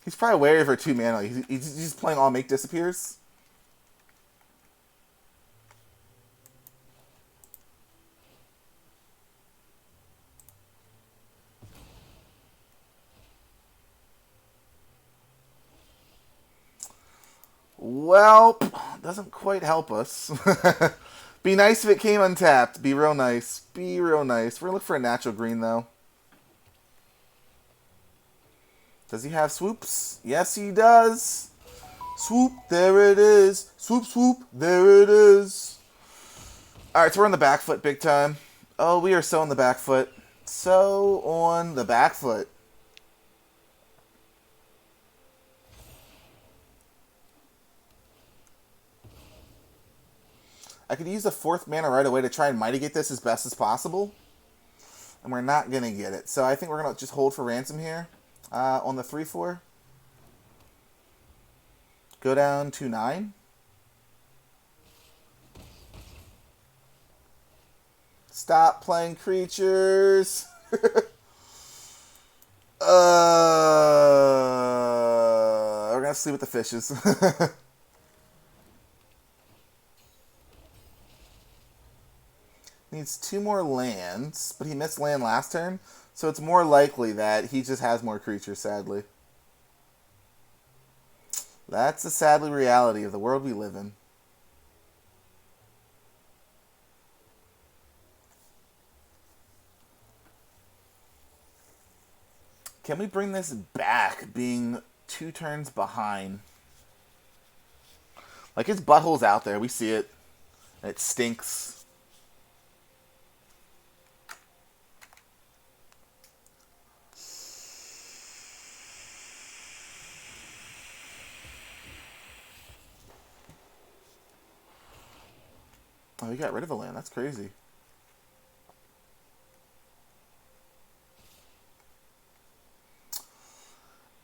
He's probably wary of her 2 mana. He's just playing all make disappears. Well, doesn't quite help us. Be nice if it came untapped. Be real nice. Be real nice. We're going to look for a natural green, though. Does he have swoops? Yes, he does. Swoop, there it is. Swoop, swoop, there it is. Alright, so we're on the back foot big time. Oh, we are so on the back foot. So on the back foot. I could use the 4th mana right away to try and mitigate this as best as possible. And we're not going to get it. So I think we're going to just hold for ransom here on the 3-4. Go down to 9. Stop playing creatures. We're going to sleep with the fishes. Needs 2 more lands, but he missed land last turn, so it's more likely that he just has more creatures, sadly. That's the sadly reality of the world we live in. Can we bring this back, being 2 turns behind? Like, his butthole's out there. We see it. And it stinks. Oh, he got rid of a land. That's crazy.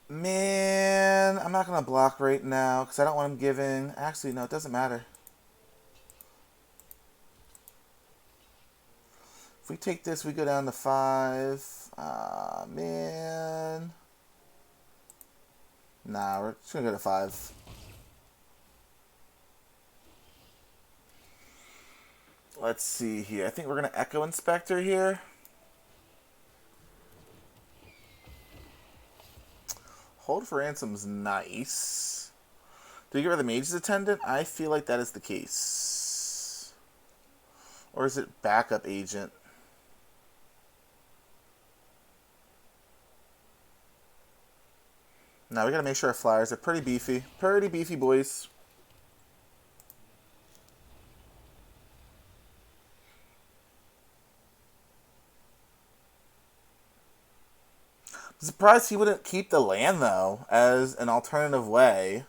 Man, I'm not going to block right now because I don't want him giving. Actually, no, it doesn't matter. If we take this, we go down to 5. Man. Nah, we're just going to go to 5. Let's see here. I think we're going to Echo Inspector here. Hold for Ransom's nice. Do we get rid of the Mage's Attendant? I feel like that is the case. Or is it Backup Agent? Now we gotta make sure our flyers are pretty beefy. Pretty beefy, boys. I'm surprised he wouldn't keep the land, though, as an alternative way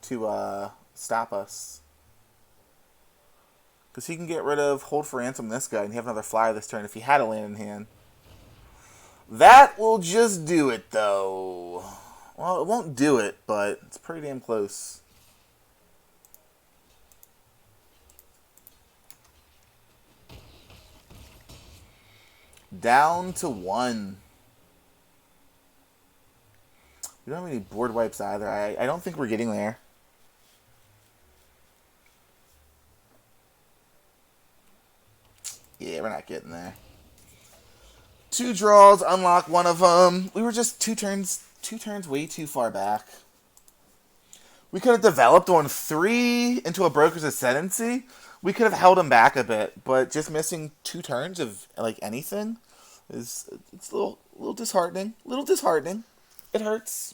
to stop us. Because he can get rid of Hold for Ransom this guy, and he have another flyer this turn if he had a land in hand. That will just do it, though. Well, it won't do it, but it's pretty damn close. Down to 1. We don't have any board wipes either. I don't think we're getting there. Yeah, we're not getting there. 2 draws, unlock one of them. We were just 2 turns way too far back. We could have developed on 3 into a Broker's Ascendancy. We could have held him back a bit, but just missing 2 turns of like anything it's a little disheartening. It hurts.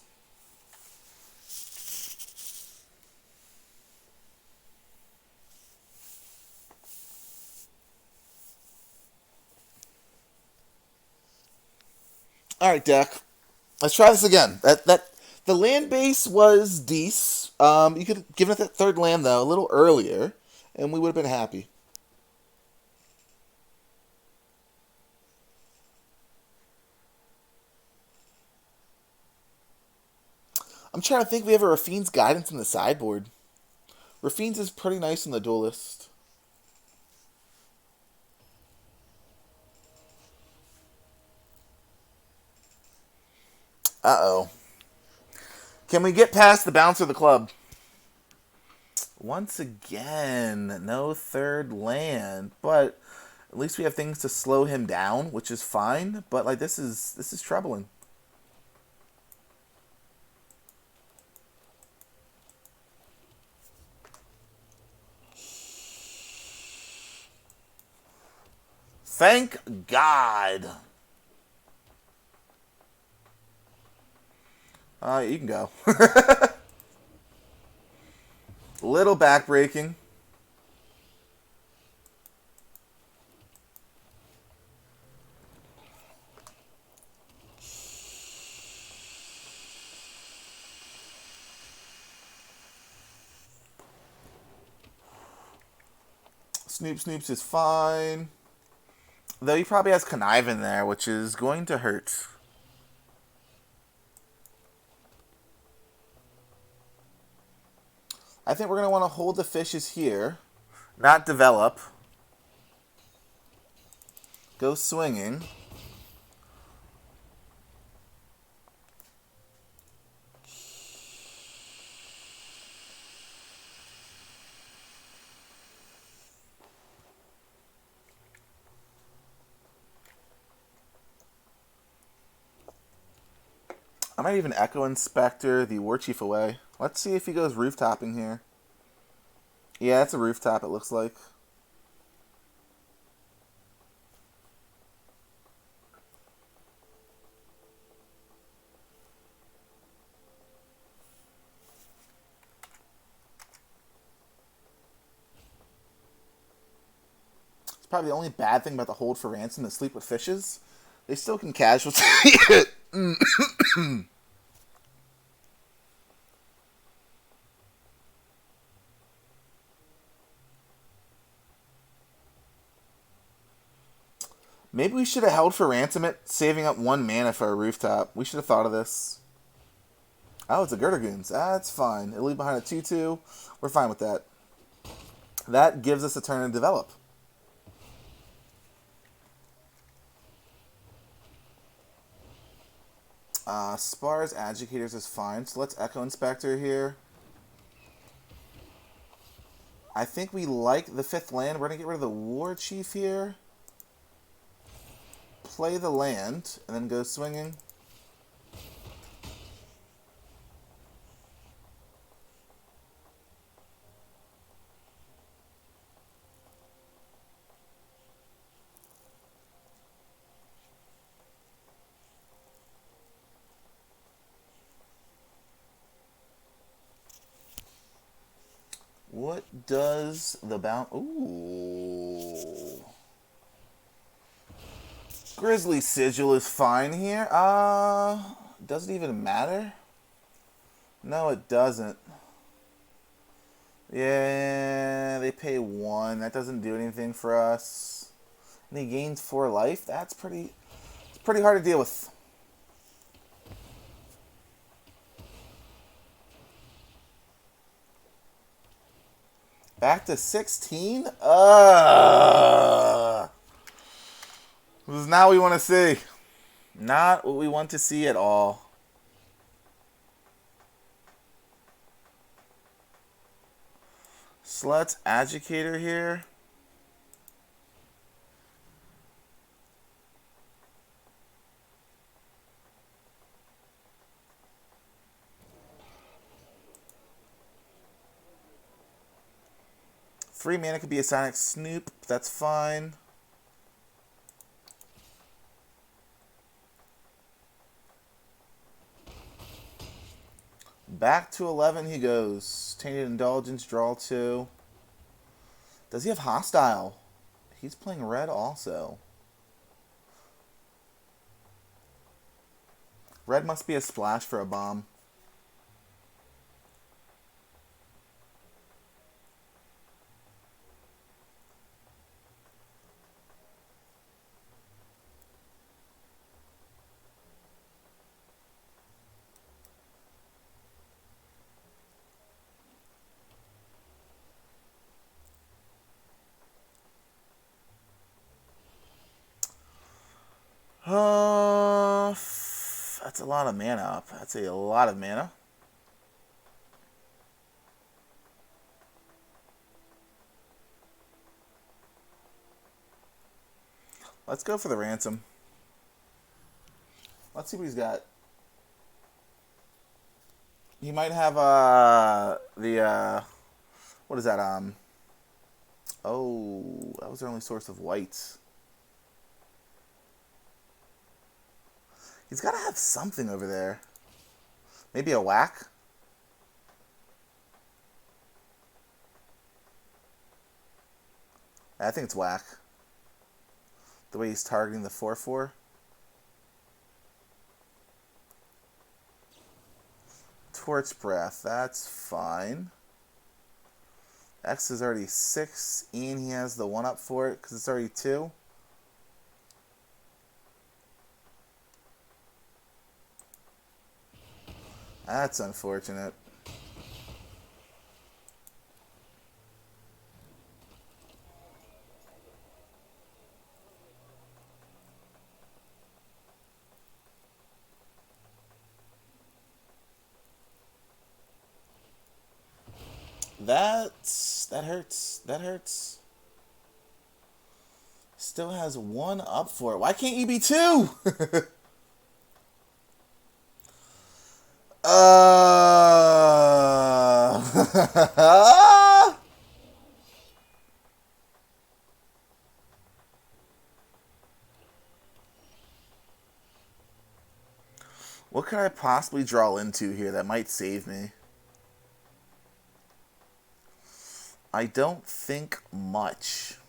All right, deck. Let's try this again. The land base was decent. You could have given it that 3rd land though a little earlier, and we would have been happy. I'm trying to think if we have a Rafine's Guidance in the sideboard. Rafine's is pretty nice in the Duelist. Uh-oh. Can we get past the bouncer of the club? Once again, no 3rd land, but at least we have things to slow him down, which is fine. But like this is troubling. Thank God. You can go. Little backbreaking. Snoops is fine. Though he probably has connive in there, which is going to hurt. I think we're going to want to hold the fishes here. Not develop. Go swinging. I might even Echo Inspector the War Chief away. Let's see if he goes rooftoping here. Yeah, that's a rooftop, it looks like. It's probably the only bad thing about the hold for ransom to sleep with fishes. They still can casualty it. Maybe we should have held for ransom it, saving up 1 mana for a rooftop. We should have thought of this. Oh, it's a Girdergoons. That's fine. It'll leave behind a 2-2. We're fine with that. That gives us a turn to develop. Spars, Educators is fine. So let's Echo Inspector here. I think we like the 5th land. We're going to get rid of the War Chief here. Play the land, and then go swinging. What does the bounce... Ooh. Grizzly Sigil is fine here. Does it even matter? No, it doesn't. Yeah, they pay 1. That doesn't do anything for us. And he gains 4 life. That's pretty... It's pretty hard to deal with. Back to 16? This is not what we want to see. Not what we want to see at all. So let's Educator here. Free mana could be a Sonic Snoop. That's fine. Back to 11 he goes. Tainted Indulgence, draw 2. Does he have Hostile? He's playing red also. Red must be a splash for a bomb. That's a lot of mana up. That's a lot of mana. Let's go for the ransom. Let's see what he's got. He might have what is that? Oh, that was their only source of whites. He's got to have something over there. Maybe a whack? I think it's whack. The way he's targeting the 4/4. Torch Breath, that's fine. X is already 6, and he has the 1-up for it because it's already 2. That's unfortunate. That hurts. That hurts. Still has one up for it. Why can't you be two? uh... What could I possibly draw into here that might save me? I don't think much.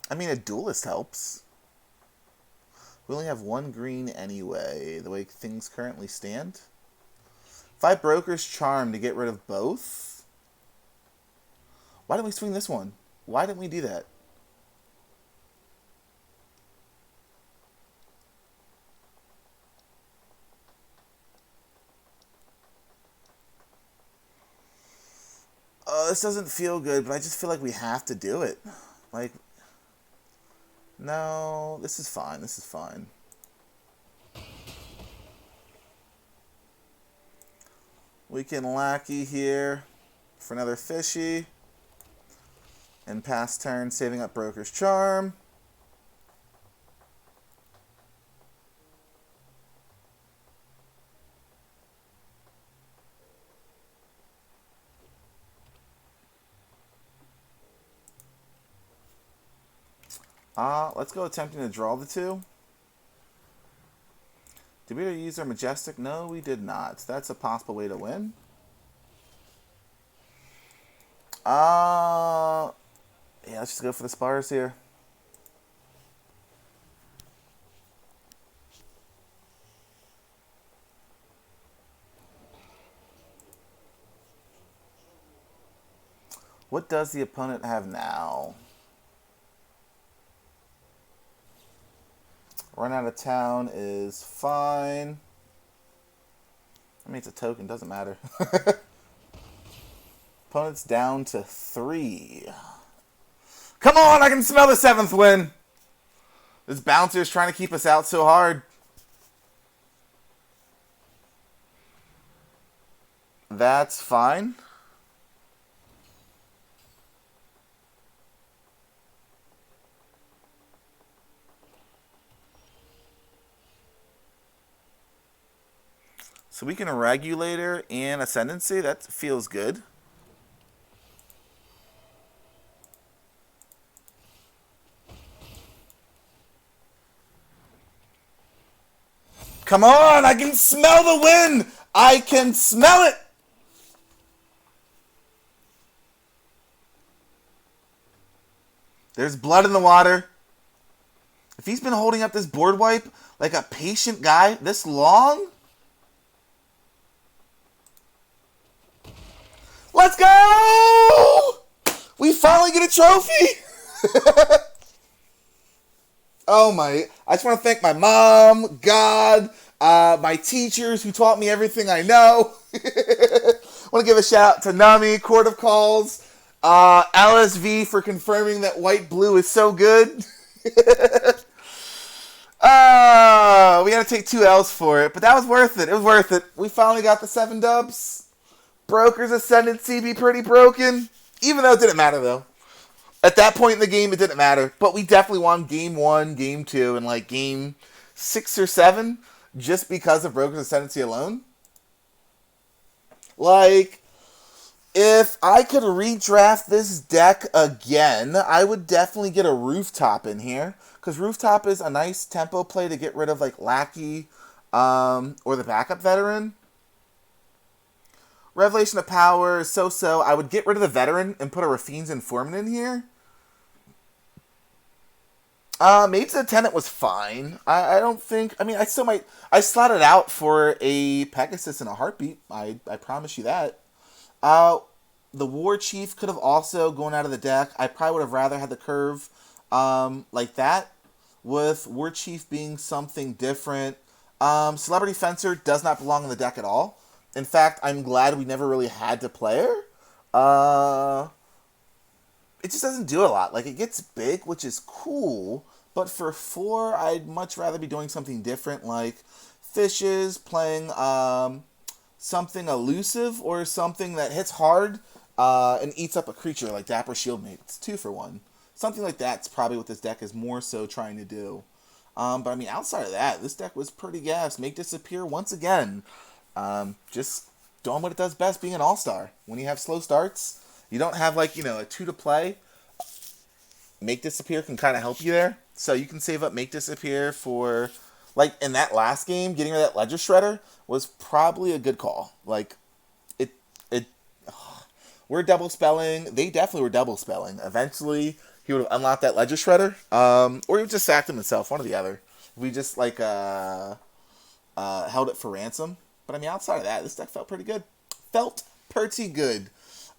I mean, a duelist helps. We only have one green anyway, the way things currently stand. 5 Broker's Charm to get rid of both? Why didn't we swing this one? Why didn't we do that? This doesn't feel good, but I just feel like we have to do it. Like, no, this is fine. This is fine. We can lackey here for another fishy. And pass turn, saving up Broker's Charm. Let's go attempting to draw the 2. Did we use our Majestic? No, we did not. That's a possible way to win. Yeah, let's just go for the spars here. What does the opponent have now? Run out of town is fine. I mean, it's a token, doesn't matter. Opponent's down to 3. Come on, I can smell the 7th win. This bouncer is trying to keep us out so hard. That's fine. So we can Regulator and Ascendancy. That feels good. Come on, I can smell the wind. I can smell it. There's blood in the water. If he's been holding up this board wipe like a patient guy this long... Let's go! We finally get a trophy! Oh my... I just want to thank my mom, God, my teachers who taught me everything I know. I want to give a shout out to Nami, Court of Calls, LSV for confirming that white-blue is so good. We had to take 2 L's for it, but that was worth it. It was worth it. We finally got the 7 dubs. Broker's Ascendancy be pretty broken. Even though it didn't matter, though. At that point in the game, it didn't matter. But we definitely won Game 1, Game 2, and like Game 6 or 7 just because of Broker's Ascendancy alone. Like, if I could redraft this deck again, I would definitely get a Rooftop in here. Because Rooftop is a nice tempo play to get rid of like Lackey or the backup veteran. Revelation of Power is so-so. I would get rid of the veteran and put a Rafine's Informant in here. Maids of the Tenant was fine. I don't think... I mean, I still might... I slotted out for a Pegasus in a heartbeat. I promise you that. The War Chief could have also gone out of the deck. I probably would have rather had the curve like that, with War Chief being something different. Celebrity Fencer does not belong in the deck at all. In fact, I'm glad we never really had to play her. Uh, it just doesn't do a lot. Like, it gets big, which is cool, but for 4, I'd much rather be doing something different, like fishes, playing something elusive, or something that hits hard and eats up a creature like Dapper Shieldmate. It's 2 for 1. Something like that's probably what this deck is more so trying to do. But I mean, outside of that, this deck was pretty gas. Make Disappear once again. Just doing what it does best, being an all-star. When you have slow starts, you don't have like, a 2 to play. Make Disappear can kind of help you there. So you can save up Make Disappear for, like, in that last game, getting rid of that Ledger Shredder was probably a good call. Like, it we're double spelling. They definitely were double spelling. Eventually, he would have unlocked that Ledger Shredder, or he would just sacked him himself, one or the other. We just like held it for ransom. But I mean, outside of that, this deck felt pretty good. Felt pretty good.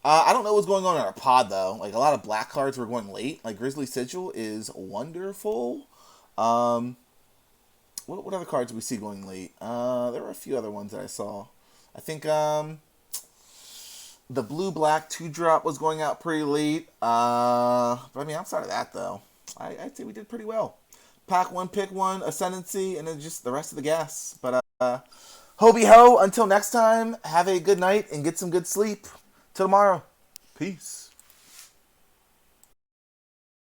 I don't know what's going on in our pod though. Like, a lot of black cards were going late. Like, Grizzly Sigil is wonderful. What other cards did we see going late? There were a few other ones that I saw. I think the blue-black 2-drop was going out pretty late. But I mean, outside of that, though, I'd say we did pretty well. Pack 1, pick 1, Ascendancy, and then just the rest of the gas. But Hobie ho, until next time, have a good night and get some good sleep. Till tomorrow. Peace.